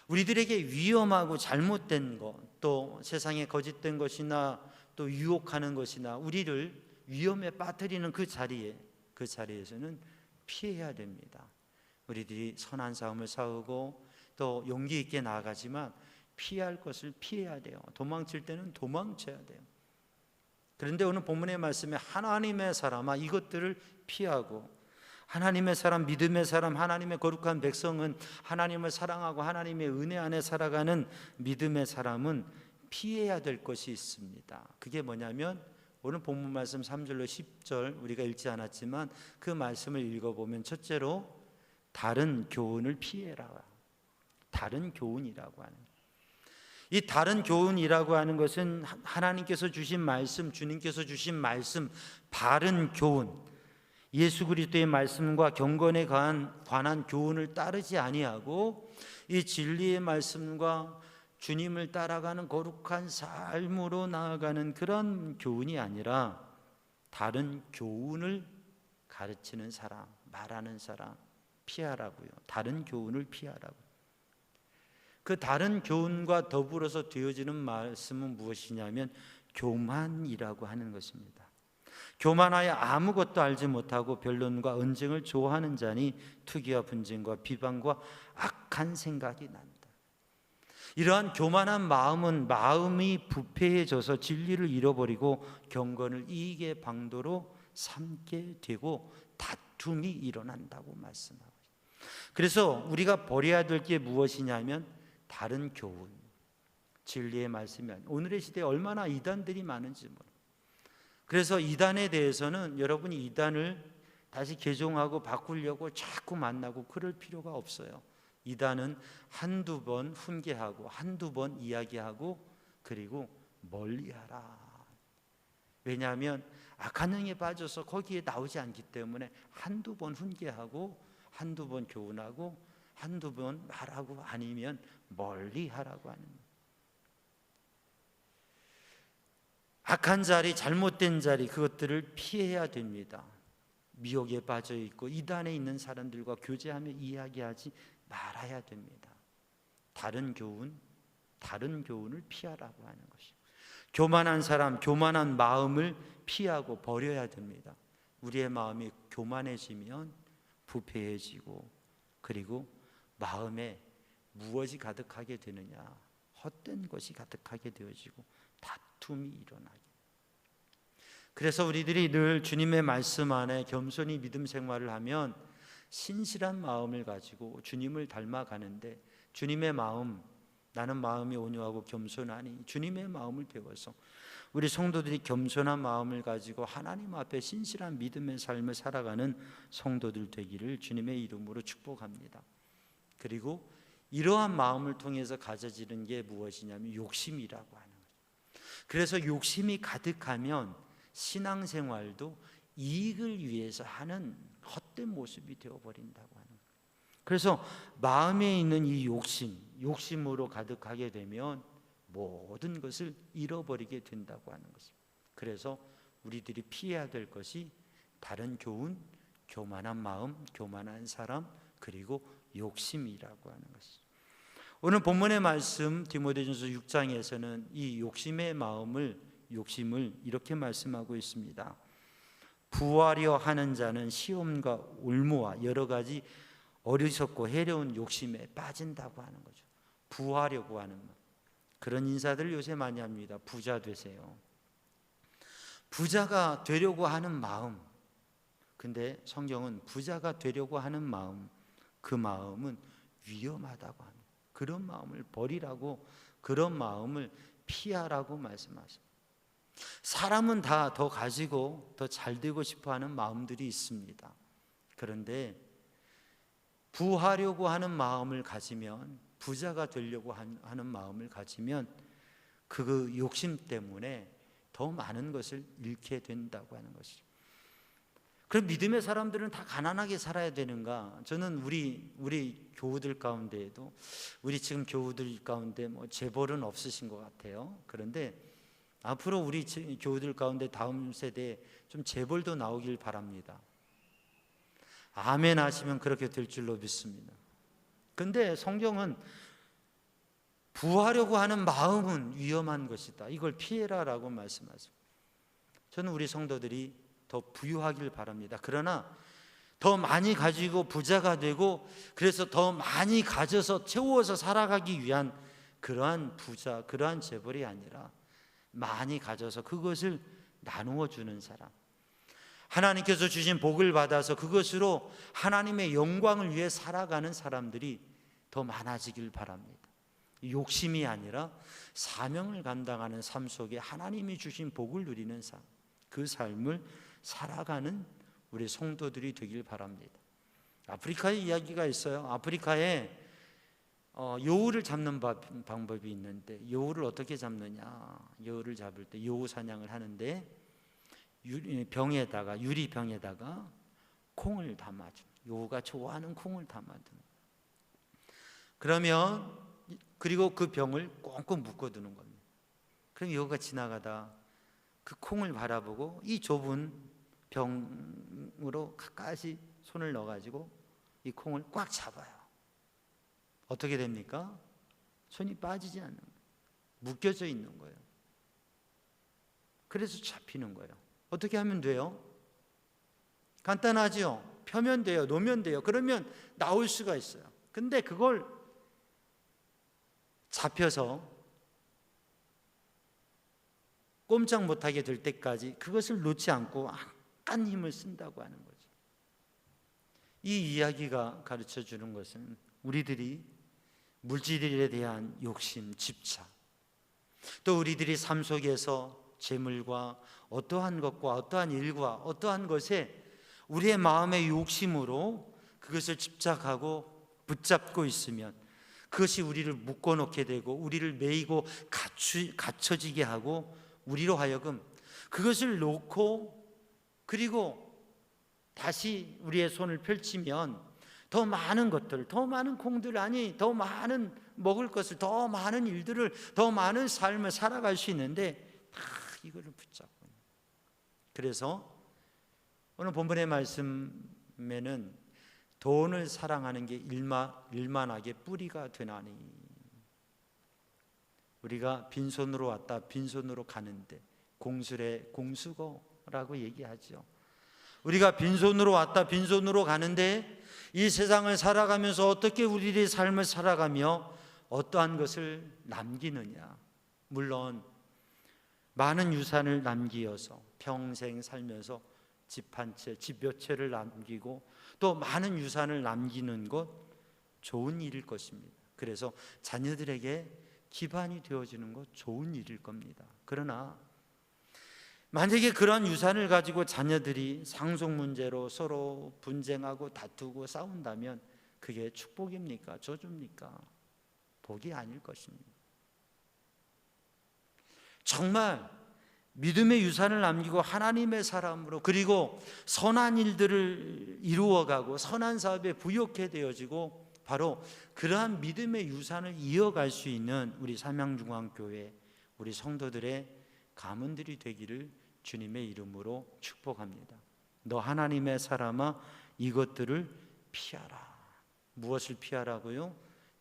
우리들에게 위험하고 잘못된 것, 또 세상에 거짓된 것이나 또 유혹하는 것이나 우리를 위험에 빠뜨리는 그 자리에서는 피해야 됩니다. 우리들이 선한 싸움을 싸우고 또 용기 있게 나아가지만 피할 것을 피해야 돼요. 도망칠 때는 도망쳐야 돼요. 그런데 오늘 본문의 말씀에 하나님의 사람아 이것들을 피하고, 하나님의 사람, 믿음의 사람, 하나님의 거룩한 백성은 하나님을 사랑하고 하나님의 은혜 안에 살아가는 믿음의 사람은 피해야 될 것이 있습니다. 그게 뭐냐면 오늘 본문 말씀 3절로 10절 우리가 읽지 않았지만 그 말씀을 읽어보면 첫째로 다른 교훈을 피해라. 다른 교훈이라고 하는, 이 다른 교훈이라고 하는 것은 하나님께서 주신 말씀, 주님께서 주신 말씀, 바른 교훈, 예수 그리스도의 말씀과 경건에 관한 교훈을 따르지 아니하고 이 진리의 말씀과 주님을 따라가는 거룩한 삶으로 나아가는 그런 교훈이 아니라 다른 교훈을 가르치는 사람, 말하는 사람 피하라고요. 다른 교훈을 피하라고. 그 다른 교훈과 더불어서 되어지는 말씀은 무엇이냐면 교만이라고 하는 것입니다. 교만하여 아무것도 알지 못하고 변론과 언쟁을 좋아하는 자니 투기와 분쟁과 비방과 악한 생각이 난다. 이러한 교만한 마음은 마음이 부패해져서 진리를 잃어버리고 경건을 이익의 방도로 삼게 되고 다툼이 일어난다고 말씀하고 있습니다. 그래서 우리가 버려야 될 게 무엇이냐면 다른 교훈, 진리의 말씀이 아니에요. 오늘의 시대에 얼마나 이단들이 많은지 모릅니다. 그래서 이단에 대해서는 여러분이 이단을 다시 개종하고 바꾸려고 자꾸 만나고 그럴 필요가 없어요. 이단은 한두 번 훈계하고 한두 번 이야기하고 그리고 멀리하라. 왜냐하면 악한 영에 빠져서 거기에 나오지 않기 때문에 한두 번 훈계하고 한두 번 교훈하고 한두 번 말하고 아니면 멀리하라고 하는 거예요. 악한 자리, 잘못된 자리, 그것들을 피해야 됩니다. 미혹에 빠져 있고 이단에 있는 사람들과 교제하며 이야기하지 말아야 됩니다. 다른 교훈을 피하라고 하는 것이죠. 교만한 사람, 교만한 마음을 피하고 버려야 됩니다. 우리의 마음이 교만해지면 부패해지고 그리고 마음에 무엇이 가득하게 되느냐? 헛된 것이 가득하게 되어지고 다툼이 일어나게. 그래서 우리들이 늘 주님의 말씀 안에 겸손히 믿음 생활을 하면 신실한 마음을 가지고 주님을 닮아가는데 주님의 마음, 나는 마음이 온유하고 겸손하니 주님의 마음을 배워서 우리 성도들이 겸손한 마음을 가지고 하나님 앞에 신실한 믿음의 삶을 살아가는 성도들 되기를 주님의 이름으로 축복합니다. 그리고 이러한 마음을 통해서 가져지는 게 무엇이냐면 욕심이라고 하는 거죠. 그래서 욕심이 가득하면 신앙생활도 이익을 위해서 하는 헛된 모습이 되어버린다고 하는 거예요. 그래서 마음에 있는 이 욕심으로 가득하게 되면 모든 것을 잃어버리게 된다고 하는 것입니다. 그래서 우리들이 피해야 될 것이 다른 교훈, 교만한 마음, 교만한 사람, 그리고 욕심이라고 하는 것이죠. 오늘 본문의 말씀 디모데전서 6장에서는 이 욕심의 욕심을 이렇게 말씀하고 있습니다. 부하려 하는 자는 시험과 올무와 여러 가지 어리석고 해로운 욕심에 빠진다고 하는 거죠. 부하려고 하는 것. 그런 인사들 요새 많이 합니다. 부자 되세요. 부자가 되려고 하는 마음. 근데 성경은 부자가 되려고 하는 마음, 그 마음은 위험하다고 합니다. 그런 마음을 버리라고, 그런 마음을 피하라고 말씀하십니다. 사람은 다 더 가지고 더 잘 되고 싶어 하는 마음들이 있습니다. 그런데 부하려고 하는 마음을 가지면, 부자가 되려고 하는 마음을 가지면 그 욕심 때문에 더 많은 것을 잃게 된다고 하는 것이죠. 그럼 믿음의 사람들은 다 가난하게 살아야 되는가? 저는 우리 교우들 가운데에도, 우리 지금 교우들 가운데 뭐 재벌은 없으신 것 같아요. 그런데 앞으로 우리 교우들 가운데 다음 세대에 좀 재벌도 나오길 바랍니다. 아멘 하시면 그렇게 될 줄로 믿습니다. 근데 성경은 부하려고 하는 마음은 위험한 것이다. 이걸 피해라라고 말씀하십니다. 저는 우리 성도들이 더 부유하길 바랍니다. 그러나 더 많이 가지고 부자가 되고 그래서 더 많이 가져서 채워서 살아가기 위한 그러한 부자, 그러한 재벌이 아니라 많이 가져서 그것을 나누어 주는 사람, 하나님께서 주신 복을 받아서 그것으로 하나님의 영광을 위해 살아가는 사람들이 더 많아지길 바랍니다. 욕심이 아니라 사명을 감당하는 삶 속에 하나님이 주신 복을 누리는 삶, 그 삶을 살아가는 우리 성도들이 되길 바랍니다. 아프리카에 이야기가 있어요. 아프리카에 여우를 잡는 방법이 있는데, 여우를 어떻게 잡느냐? 여우를 잡을 때 여우 사냥을 하는데 유리병에다가 콩을 담아줘. 여우가 좋아하는 콩을 담아두는. 그리고 그 병을 꽁꽁 묶어두는 겁니다. 그럼 여우가 지나가다 그 콩을 바라보고 이 좁은 병으로 가까이 손을 넣어가지고 이 콩을 꽉 잡아요. 어떻게 됩니까? 손이 빠지지 않는 거예요. 묶여져 있는 거예요. 그래서 잡히는 거예요. 어떻게 하면 돼요? 간단하죠? 펴면 돼요. 놓으면 돼요. 그러면 나올 수가 있어요. 근데 그걸 잡혀서 꼼짝 못하게 될 때까지 그것을 놓지 않고 악한 힘을 쓴다고 하는 거죠. 이 이야기가 가르쳐 주는 것은 우리들이 물질에 대한 욕심, 집착, 또 우리들이 삶 속에서 재물과 어떠한 것과 어떠한 일과 어떠한 것에 우리의 마음의 욕심으로 그것을 집착하고 붙잡고 있으면 그것이 우리를 묶어놓게 되고 우리를 매이고 갇혀지게 하고 우리로 하여금 그것을 놓고 그리고 다시 우리의 손을 펼치면 더 많은 것들, 더 많은 공들, 아니 더 많은 먹을 것을, 더 많은 일들을, 더 많은 삶을 살아갈 수 있는데 다 이거를 붙잡고 있는. 그래서 오늘 본문의 말씀에는 돈을 사랑하는 게 일만하게 뿌리가 되나니, 우리가 빈손으로 왔다 빈손으로 가는데 공수래 공수거라고 얘기하죠. 우리가 빈손으로 왔다 빈손으로 가는데 이 세상을 살아가면서 어떻게 우리의 삶을 살아가며 어떠한 것을 남기느냐. 물론 많은 유산을 남기어서 평생 살면서 집 한 채, 집 몇 채를 남기고 또 많은 유산을 남기는 것 좋은 일일 것입니다. 그래서 자녀들에게 기반이 되어지는 것 좋은 일일 겁니다. 그러나 만약에 그런 유산을 가지고 자녀들이 상속 문제로 서로 분쟁하고 다투고 싸운다면 그게 축복입니까? 저주입니까? 복이 아닐 것입니다. 정말 믿음의 유산을 남기고 하나님의 사람으로 그리고 선한 일들을 이루어가고 선한 사업에 부욕해 되어지고 바로 그러한 믿음의 유산을 이어갈 수 있는 우리 삼양중앙교회 우리 성도들의 가문들이 되기를 주님의 이름으로 축복합니다. 너 하나님의 사람아 이것들을 피하라. 무엇을 피하라고요?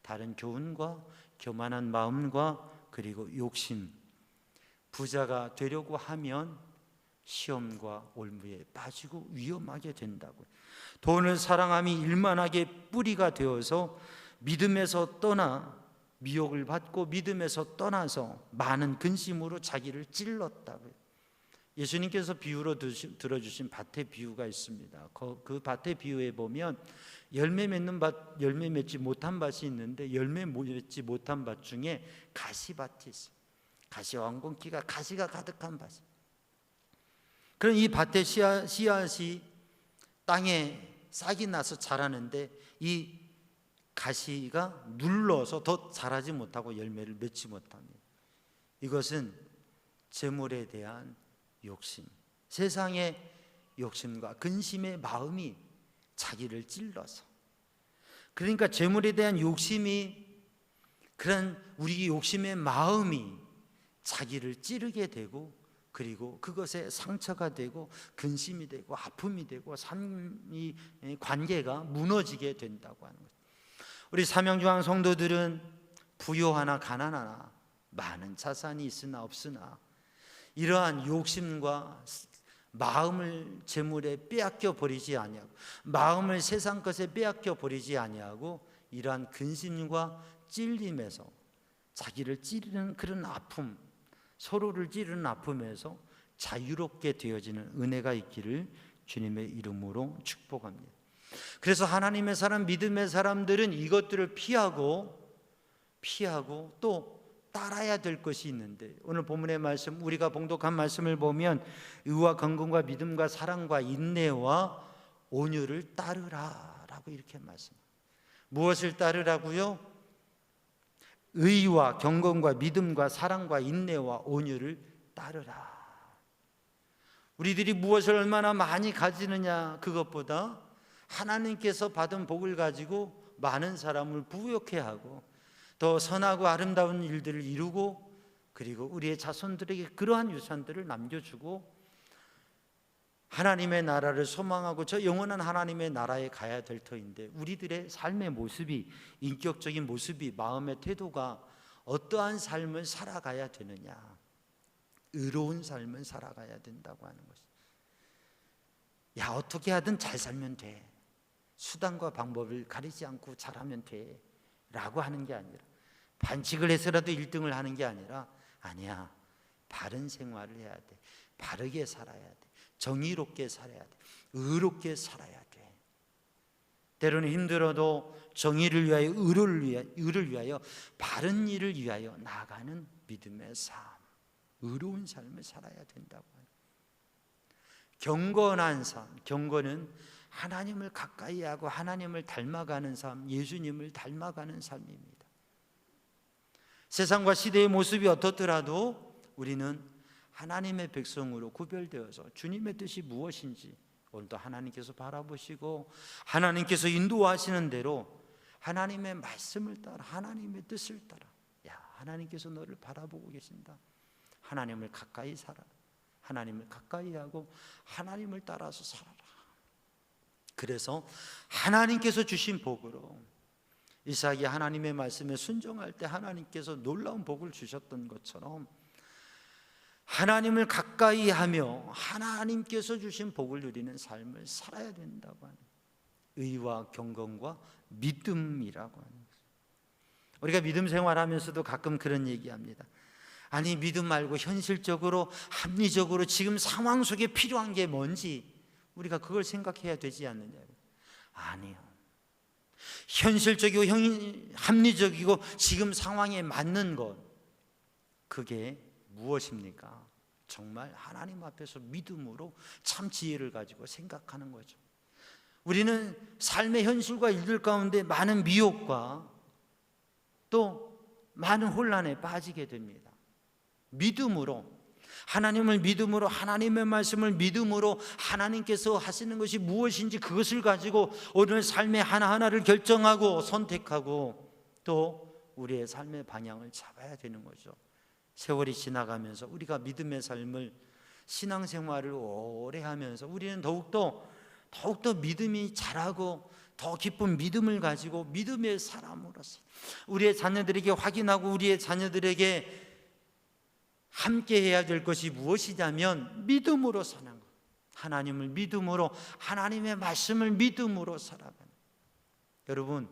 다른 교훈과 교만한 마음과 그리고 욕심. 부자가 되려고 하면 시험과 올무에 빠지고 위험하게 된다고요. 돈을 사랑함이 일만하게 뿌리가 되어서 믿음에서 떠나 미혹을 받고 믿음에서 떠나서 많은 근심으로 자기를 찔렀다고요. 예수님께서 비유로 들어주신 밭의 비유가 있습니다. 그 밭의 비유에 보면 열매 맺는 밭, 열매 맺지 못한 밭이 있는데 열매 맺지 못한 밭 중에 가시밭이 있어요. 가시 왕건기가 가시가 가득한 밭. 그럼 이 밭의 씨앗이 땅에 싹이 나서 자라는데 이 가시가 눌러서 더 자라지 못하고 열매를 맺지 못합니다. 이것은 재물에 대한 욕심, 세상의 욕심과 근심의 마음이 자기를 찔러서, 그러니까 재물에 대한 욕심이, 그런 우리 욕심의 마음이 자기를 찌르게 되고 그리고 그것에 상처가 되고 근심이 되고 아픔이 되고 삶의 관계가 무너지게 된다고 하는 거죠. 우리 삼양중앙 성도들은 부요하나 가난하나 많은 자산이 있으나 없으나 이러한 욕심과 마음을 재물에 빼앗겨 버리지 아니하고 마음을 세상 것에 빼앗겨 버리지 아니하고 이러한 근심과 찔림에서 자기를 찌르는 그런 아픔, 서로를 찌르는 아픔에서 자유롭게 되어지는 은혜가 있기를 주님의 이름으로 축복합니다. 그래서 하나님의 사람, 믿음의 사람들은 이것들을 피하고 또 따라야 될 것이 있는데, 오늘 본문의 말씀, 우리가 봉독한 말씀을 보면 의와 긍휼과 믿음과 사랑과 인내와 온유를 따르라 라고 이렇게 말씀합니다. 무엇을 따르라고요? 의와 경건과 믿음과 사랑과 인내와 온유를 따르라. 우리들이 무엇을 얼마나 많이 가지느냐 그것보다 하나님께서 받은 복을 가지고 많은 사람을 부욕해 하고 더 선하고 아름다운 일들을 이루고 그리고 우리의 자손들에게 그러한 유산들을 남겨주고 하나님의 나라를 소망하고 저 영원한 하나님의 나라에 가야 될 터인데 우리들의 삶의 모습이, 인격적인 모습이, 마음의 태도가 어떠한 삶을 살아가야 되느냐, 의로운 삶을 살아가야 된다고 하는 것입니다. 야, 어떻게 하든 잘 살면 돼, 수단과 방법을 가리지 않고 잘하면 돼 라고 하는 게 아니라 반칙을 해서라도 1등을 하는 게 아니라 아니야. 바른 생활을 해야 돼. 바르게 살아야 돼. 정의롭게 살아야 돼. 의롭게 살아야 돼. 때로는 힘들어도 정의를 위하여 의를 위하여 바른 일을 위하여 나아가는 믿음의 삶, 의로운 삶을 살아야 된다고 해요. 경건한 삶, 경건은 하나님을 가까이 하고 하나님을 닮아가는 삶, 예수님을 닮아가는 삶입니다. 세상과 시대의 모습이 어떻더라도 우리는 하나님의 백성으로 구별되어서 주님의 뜻이 무엇인지 오늘도 하나님께서 바라보시고 하나님께서 인도하시는 대로 하나님의 말씀을 따라 하나님의 뜻을 따라, 야, 하나님께서 너를 바라보고 계신다. 하나님을 가까이 살아라. 하나님을 가까이 하고 하나님을 따라서 살아라. 그래서 하나님께서 주신 복으로 이삭이 하나님의 말씀에 순종할 때 하나님께서 놀라운 복을 주셨던 것처럼 하나님을 가까이 하며 하나님께서 주신 복을 누리는 삶을 살아야 된다고 하는, 의와 경건과 믿음이라고 하는 거죠. 우리가 믿음 생활하면서도 가끔 그런 얘기합니다. 아니, 믿음 말고 현실적으로 합리적으로 지금 상황 속에 필요한 게 뭔지 우리가 그걸 생각해야 되지 않느냐고. 아니요. 현실적이고 합리적이고 지금 상황에 맞는 것, 그게 무엇입니까? 정말 하나님 앞에서 믿음으로 참 지혜를 가지고 생각하는 거죠. 우리는 삶의 현실과 일들 가운데 많은 미혹과 또 많은 혼란에 빠지게 됩니다. 믿음으로, 하나님을 믿음으로, 하나님의 말씀을 믿음으로 하나님께서 하시는 것이 무엇인지 그것을 가지고 오늘 삶의 하나하나를 결정하고 선택하고 또 우리의 삶의 방향을 잡아야 되는 거죠. 세월이 지나가면서 우리가 믿음의 삶을, 신앙생활을 오래 하면서 우리는 더욱더 믿음이 자라고 더 깊은 믿음을 가지고 믿음의 사람으로서 우리의 자녀들에게 확인하고 우리의 자녀들에게 함께 해야 될 것이 무엇이냐면 믿음으로 사는 것, 하나님을 믿음으로, 하나님의 말씀을 믿음으로 살아가는, 여러분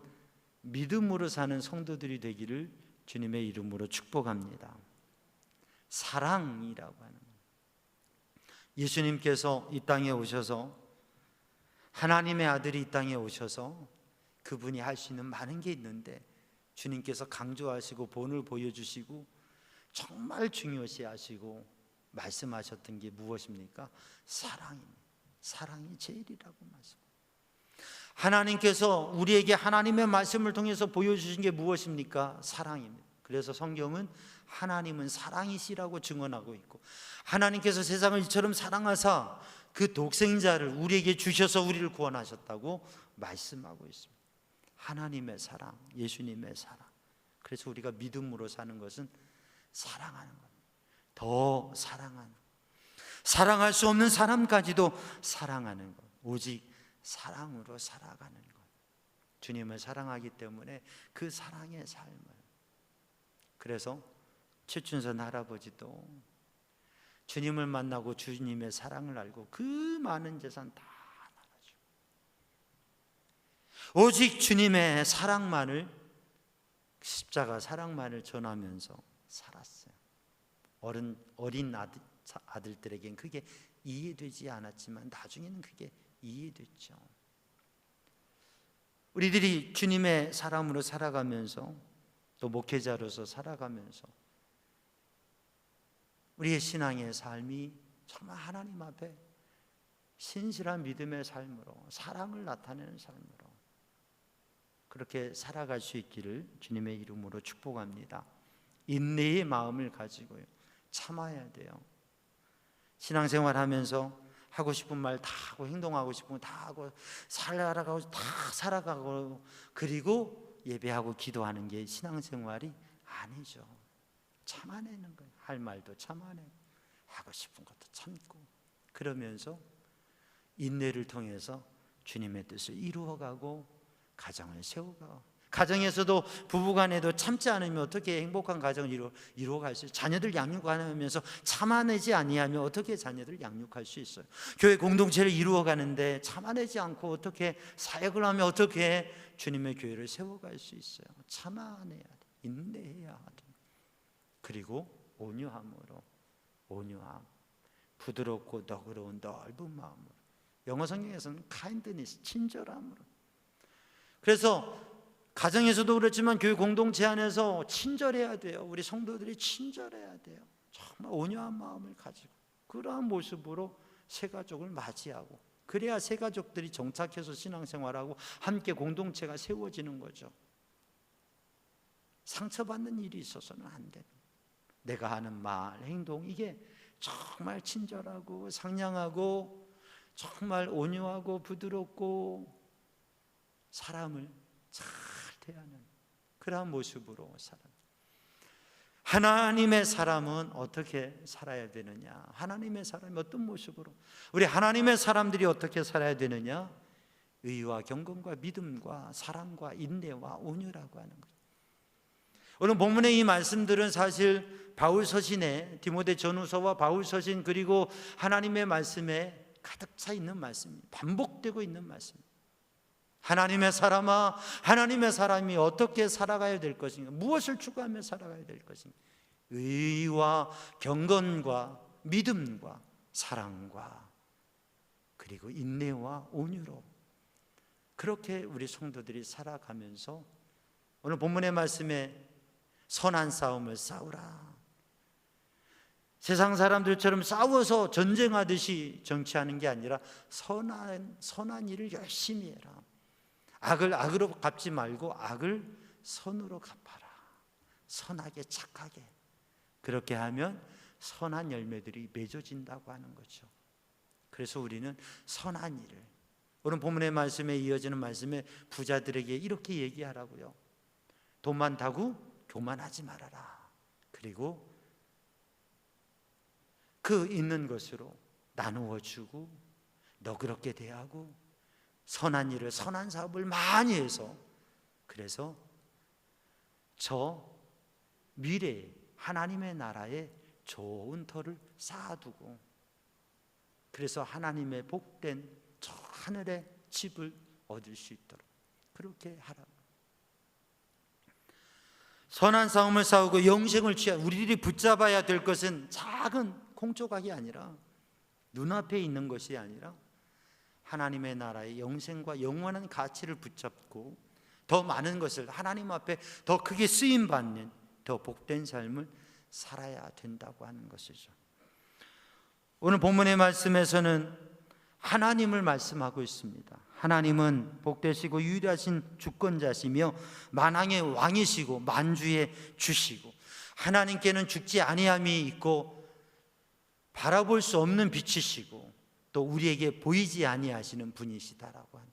믿음으로 사는 성도들이 되기를 주님의 이름으로 축복합니다. 사랑이라고 하는 것, 예수님께서 이 땅에 오셔서, 하나님의 아들이 이 땅에 오셔서 그분이 할 수 있는 많은 게 있는데 주님께서 강조하시고 본을 보여주시고 정말 중요시 하시고 말씀하셨던 게 무엇입니까? 사랑입니다. 사랑이 제일이라고 말씀. 하나님께서 우리에게 하나님의 말씀을 통해서 보여주신 게 무엇입니까? 사랑입니다. 그래서 성경은 하나님은 사랑이시라고 증언하고 있고, 하나님께서 세상을 이처럼 사랑하사 그 독생자를 우리에게 주셔서 우리를 구원하셨다고 말씀하고 있습니다. 하나님의 사랑, 예수님의 사랑. 그래서 우리가 믿음으로 사는 것은 사랑하는 겁니다. 더 사랑하는, 사랑할 수 없는 사람까지도 사랑하는 것, 오직 사랑으로 살아가는 것. 주님을 사랑하기 때문에 그 사랑의 삶을. 그래서 최춘선 할아버지도 주님을 만나고 주님의 사랑을 알고 그 많은 재산 다 나눠주고 오직 주님의 사랑만을, 십자가 사랑만을 전하면서 살았어요. 어린 아들들에겐 그게 이해되지 않았지만 나중에는 그게 이해됐죠. 우리들이 주님의 사람으로 살아가면서 또 목회자로서 살아가면서 우리의 신앙의 삶이 정말 하나님 앞에 신실한 믿음의 삶으로, 사랑을 나타내는 삶으로 그렇게 살아갈 수 있기를 주님의 이름으로 축복합니다. 인내의 마음을 가지고요, 참아야 돼요. 신앙생활 하면서 하고 싶은 말 다 하고, 행동하고 싶은 거 다 하고, 살아가고 그리고 예배하고 기도하는 게 신앙생활이 아니죠. 참아내는 거예요. 할 말도 참아내고 하고 싶은 것도 참고, 그러면서 인내를 통해서 주님의 뜻을 이루어가고 가정을 세워가고, 가정에서도 부부간에도 참지 않으면 어떻게 행복한 가정을 이루어갈 수 있어요? 자녀들 양육하면서 참아내지 아니하면 어떻게 자녀들 양육할 수 있어요? 교회 공동체를 이루어가는데 참아내지 않고 어떻게 사역을 하면 어떻게 주님의 교회를 세워갈 수 있어요? 참아내야 돼. 인내해야 하다. 그리고 온유함으로, 온유함, 부드럽고 너그러운 넓은 마음으로. 영어 성경에서는 kindness, 친절함으로. 그래서 가정에서도 그렇지만 교회 공동체 안에서 친절해야 돼요. 우리 성도들이 친절해야 돼요. 정말 온유한 마음을 가지고 그러한 모습으로 새 가족을 맞이하고, 그래야 새 가족들이 정착해서 신앙생활하고 함께 공동체가 세워지는 거죠. 상처받는 일이 있어서는 안 돼요. 내가 하는 말, 행동, 이게 정말 친절하고 상냥하고 정말 온유하고 부드럽고 사람을 잘 대하는 그러한 모습으로 살아요. 하나님의 사람은 어떻게 살아야 되느냐? 하나님의 사람이 어떤 모습으로, 우리 하나님의 사람들이 어떻게 살아야 되느냐? 의와 경건과 믿음과 사랑과 인내와 온유라고 하는 거죠. 오늘 본문의 이 말씀들은 사실 바울 서신에, 디모데 전후서와 바울 서신, 그리고 하나님의 말씀에 가득 차 있는 말씀입니다. 반복되고 있는 말씀입니다. 하나님의 사람아, 하나님의 사람이 어떻게 살아가야 될 것인가? 무엇을 추구하며 살아가야 될 것인가? 의와 경건과 믿음과 사랑과 그리고 인내와 온유로, 그렇게 우리 성도들이 살아가면서 오늘 본문의 말씀에 선한 싸움을 싸우라. 세상 사람들처럼 싸워서 전쟁하듯이 정치하는 게 아니라 선한 일을 열심히 해라. 악을 악으로 갚지 말고 악을 선으로 갚아라. 선하게, 착하게. 그렇게 하면 선한 열매들이 맺어진다고 하는 거죠. 그래서 우리는 선한 일을, 오늘 본문의 말씀에 이어지는 말씀에 부자들에게 이렇게 얘기하라고요. 돈 많다고 교만하지 말아라. 그리고 그 있는 것으로 나누어 주고 너그럽게 대하고 선한 일을, 선한 사업을 많이 해서, 그래서 저 미래에 하나님의 나라에 좋은 터를 쌓아두고, 그래서 하나님의 복된 저 하늘의 집을 얻을 수 있도록 그렇게 하라고. 선한 싸움을 싸우고 영생을 취한, 우리들이 붙잡아야 될 것은 작은 콩조각이 아니라, 눈앞에 있는 것이 아니라 하나님의 나라의 영생과 영원한 가치를 붙잡고 더 많은 것을 하나님 앞에 더 크게 쓰임받는 더 복된 삶을 살아야 된다고 하는 것이죠. 오늘 본문의 말씀에서는 하나님을 말씀하고 있습니다. 하나님은 복되시고 유일하신 주권자시며 만왕의 왕이시고 만주의 주시고, 하나님께는 죽지 아니함이 있고 바라볼 수 없는 빛이시고 또 우리에게 보이지 아니하시는 분이시다라고 하는,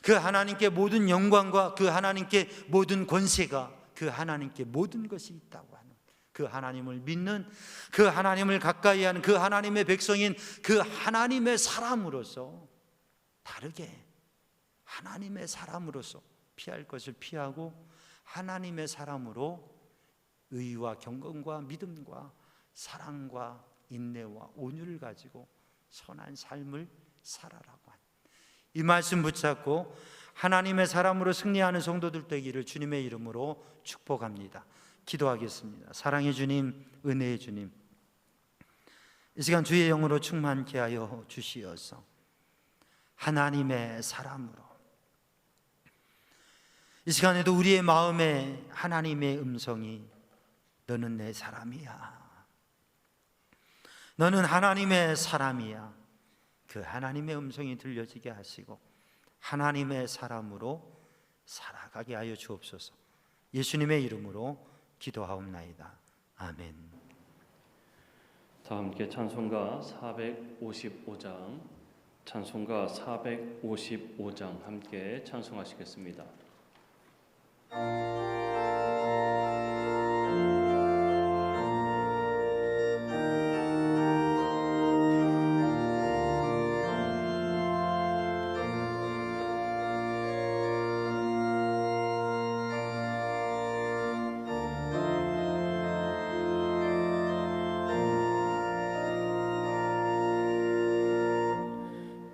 그 하나님께 모든 영광과 그 하나님께 모든 권세가, 그 하나님께 모든 것이 있다고 하는, 그 하나님을 믿는, 그 하나님을 가까이 하는 그 하나님의 백성인 그 하나님의 사람으로서, 다르게 하나님의 사람으로서 피할 것을 피하고 하나님의 사람으로 의와 경건과 믿음과 사랑과 인내와 온유를 가지고 선한 삶을 살아라고 하는, 이 말씀 붙잡고 하나님의 사람으로 승리하는 성도들 되기를 주님의 이름으로 축복합니다. 기도하겠습니다. 사랑의 주님, 은혜의 주님, 이 시간 주의 영으로 충만케 하여 주시어서 하나님의 사람으로, 이 시간에도 우리의 마음에 하나님의 음성이 너는 내 사람이야, 너는 하나님의 사람이야, 그 하나님의 음성이 들려지게 하시고 하나님의 사람으로 살아가게 하여 주옵소서. 예수님의 이름으로 기도하옵나이다. 아멘. 다 함께 찬송가 455장, 찬송가 455장 함께 찬송하시겠습니다.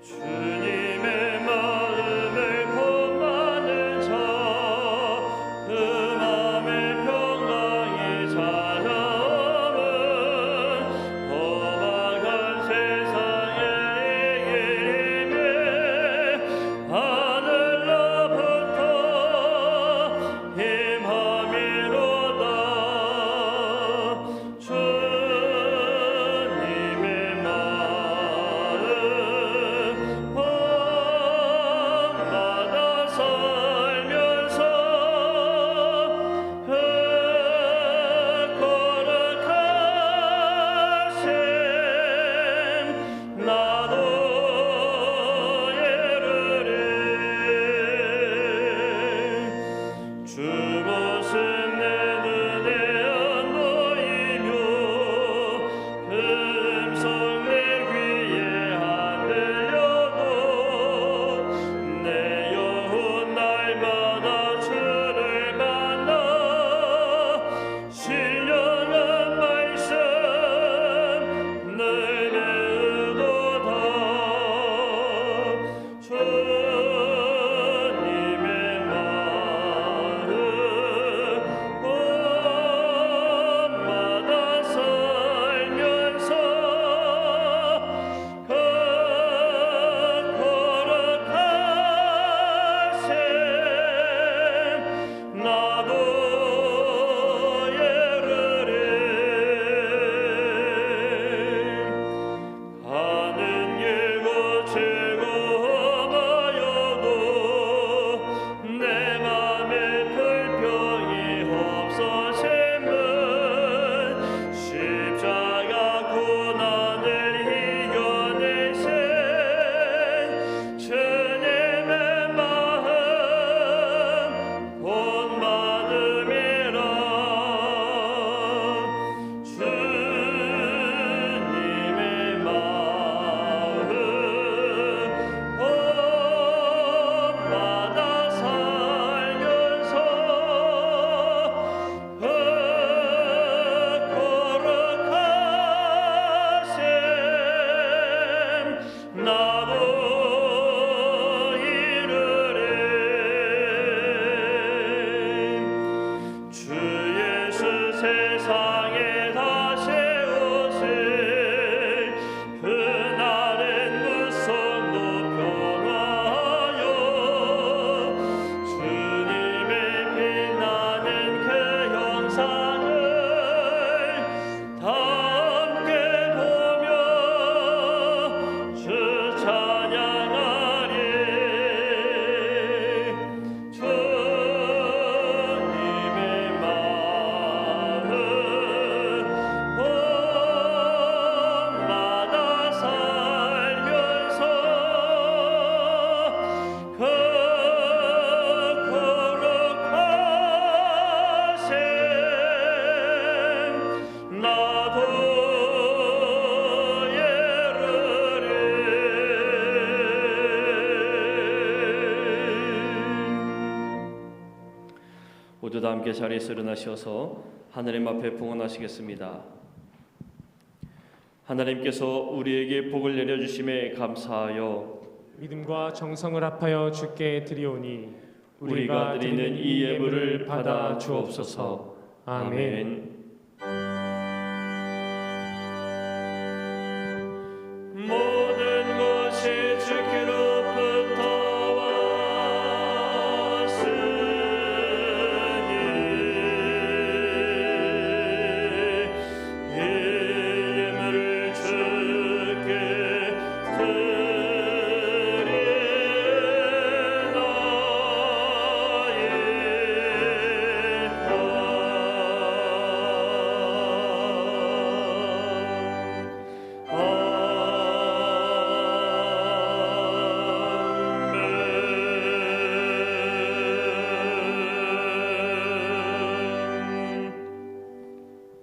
주님의 마음을 범하는 자 모두 다 함께 자리에서 일어나셔서 하나님 앞에 봉헌하시겠습니다. 하나님께서 우리에게 복을 내려주심에 감사하여 믿음과 정성을 합하여 주께 드리오니 우리가 드리는 이 예물을 받아 주옵소서. 아멘. 모든 것이 주께로부터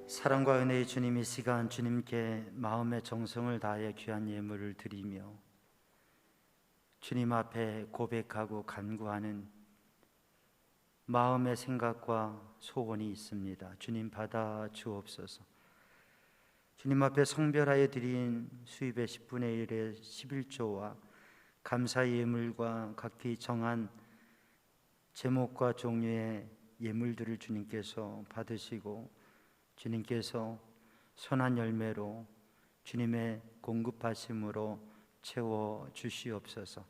사랑과 은혜의 주님, 이 시간 주님께 마음의 정성을 다해 귀한 예물을 드리며 주님 앞에 고백하고 간구하는 마음의 생각과 소원이 있습니다. 주님 받아 주옵소서. 주님 앞에 성별하여 드린 수입의 10분의 1의 11조와 감사의 예물과 각기 정한 제목과 종류의 예물들을 주님께서 받으시고 주님께서 선한 열매로 주님의 공급하심으로 채워 주시옵소서.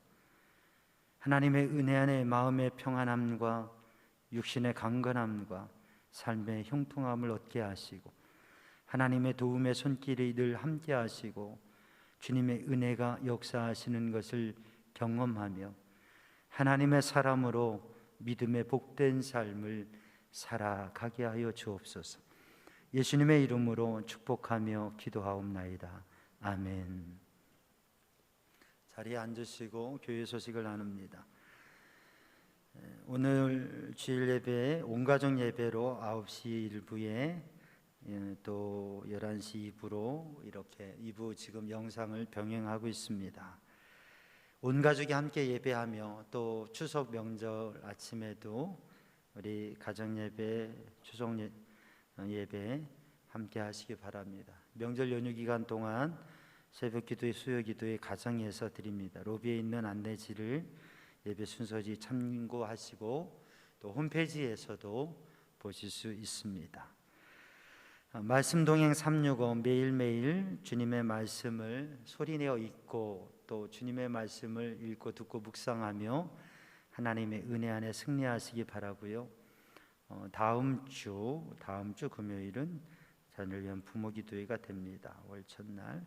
하나님의 은혜 안에 마음의 평안함과 육신의 강건함과 삶의 형통함을 얻게 하시고 하나님의 도움의 손길이 늘 함께 하시고 주님의 은혜가 역사하시는 것을 경험하며 하나님의 사람으로 믿음의 복된 삶을 살아가게 하여 주옵소서. 예수님의 이름으로 축복하며 기도하옵나이다. 아멘. 자리에 앉으시고 교회 소식을 나눕니다. 오늘 주일 예배 온가족 예배로 9시 1부에 또 11시 2부로 이렇게 2부 지금 영상을 병행하고 있습니다. 온 가족이 함께 예배하며 또 추석 명절 아침에도 우리 가정 예배, 추석 예배 함께 하시기 바랍니다. 명절 연휴 기간 동안 새벽 기도회, 수요 기도회 가정에서 드립니다. 로비에 있는 안내지를 예배 순서지 참고하시고 또 홈페이지에서도 보실 수 있습니다. 말씀 동행 365 매일매일 주님의 말씀을 소리내어 읽고 또 주님의 말씀을 읽고 듣고 묵상하며 하나님의 은혜 안에 승리하시기 바라고요. 다음 주 금요일은 자녀를 위한 부모 기도회가 됩니다. 월 첫날.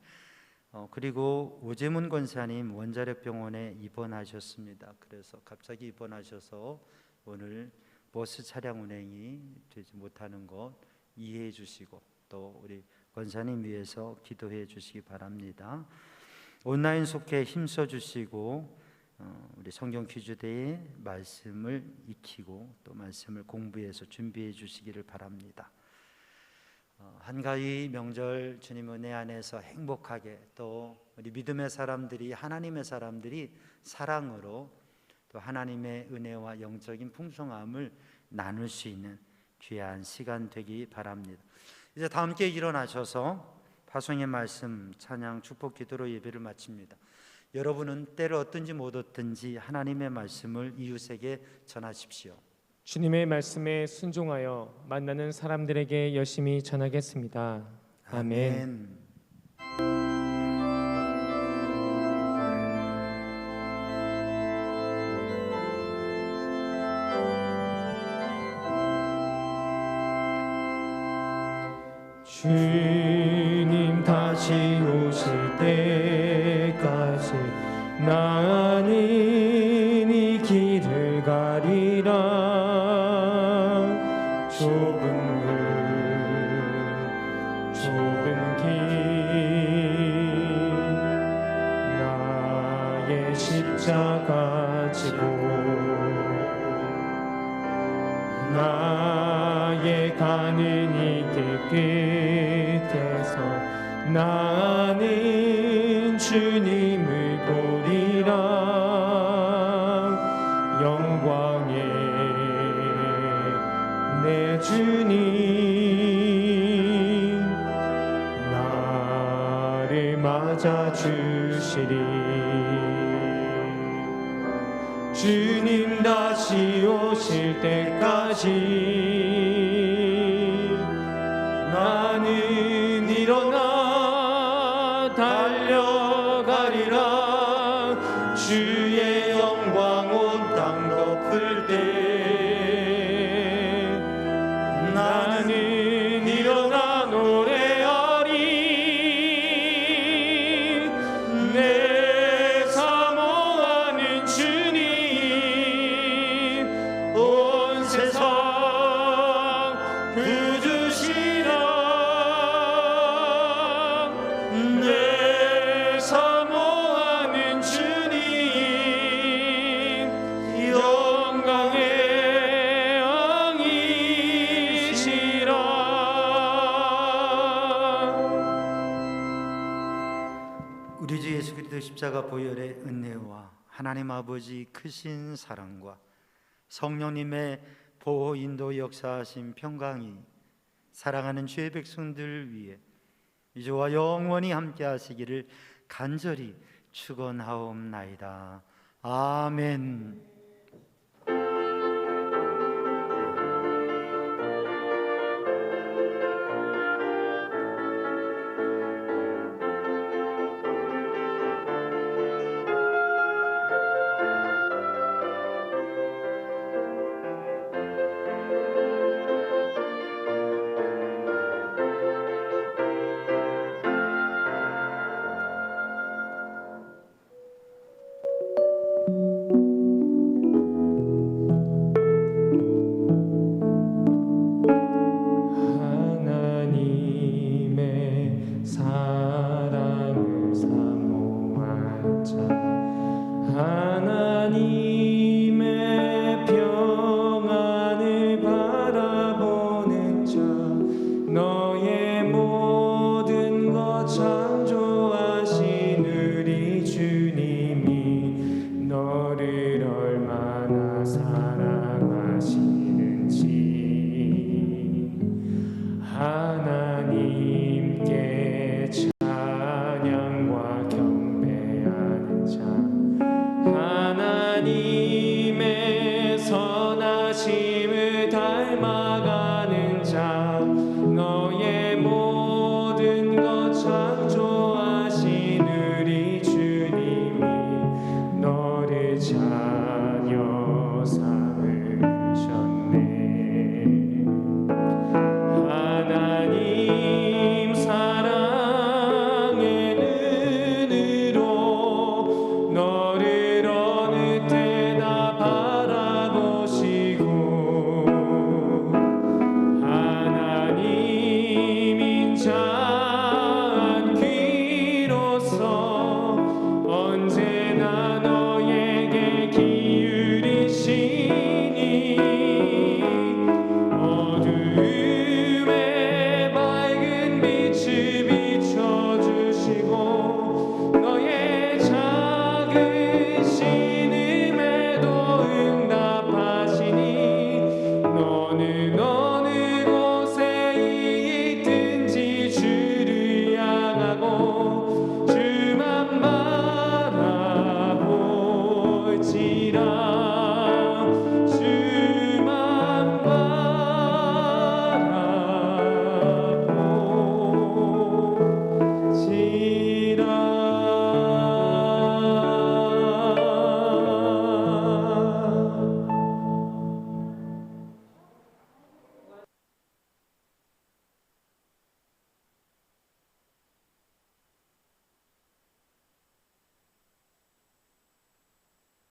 그리고 오재문 권사님 원자력병원에 입원하셨습니다. 그래서 갑자기 입원하셔서 오늘 버스 차량 운행이 되지 못하는 것 이해해 주시고 또 우리 권사님 위해서 기도해 주시기 바랍니다. 온라인 속회 힘써 주시고 우리 성경 퀴즈대의 말씀을 익히고 또 말씀을 공부해서 준비해 주시기를 바랍니다. 한가위 명절 주님 은혜 안에서 행복하게 또 우리 믿음의 사람들이 하나님의 사람들이 사랑으로 또 하나님의 은혜와 영적인 풍성함을 나눌 수 있는 귀한 시간 되기 바랍니다. 이제 다 함께 일어나셔서 파송의 말씀 찬양 축복 기도로 예배를 마칩니다. 여러분은 때를 얻든지 못 얻든지 하나님의 말씀을 이웃에게 전하십시오. 주님의 말씀에 순종하여 만나는 사람들에게 열심히 전하겠습니다. 아멘. 주님 다시 오실 때까지 나는 이 길을 가리라. 좁은 길 나의 십자가 지고 나의 가는 이 길 끝에서 나는 주님을 보리라. 영광의 내 주님 나를 맞아주시리. 주님 다시 오실 때까지 나는 일어나 달려가리라. 주의 영광 온 땅 덮을 때 나는 일어나 노래하리. 내 사모하는 주님 온 세상 구주시라. 내 사모하는 주님 영광의 왕이시라. 우리 주 예수 그리스도 십자가 보혈의 은혜와 하나님 아버지 크신 사랑과 성령님의 보호 인도 역사하신 평강이 사랑하는 주의 백성들 위해 이제와 영원히 함께 하시기를 간절히 축원하옵나이다. 아멘. 하나님의 사랑을 사모한 자, 하나님의 평안을 바라보는 자, 너의 모든 것 창조하신 우리 주님이 너를 얼마나 사랑하시는지 하나님께 찬양과 경배하는 자, 하나님의 선하심을 닮아가는 자, 너의 모든 것 창조하신 우리 주님이 너를 자녀 삼으셨네. 하나님 사랑의 눈으로 너를 어느 때나 바라보시고 하나님 인자한 귀로서 언제나 너에게 기울이시니 어두움에 밝은 빛을 비춰주시고 너의 작은 신음에도 응답하시니 너는 어느 곳에 있든지 주를 향하고 주만 바라볼지라.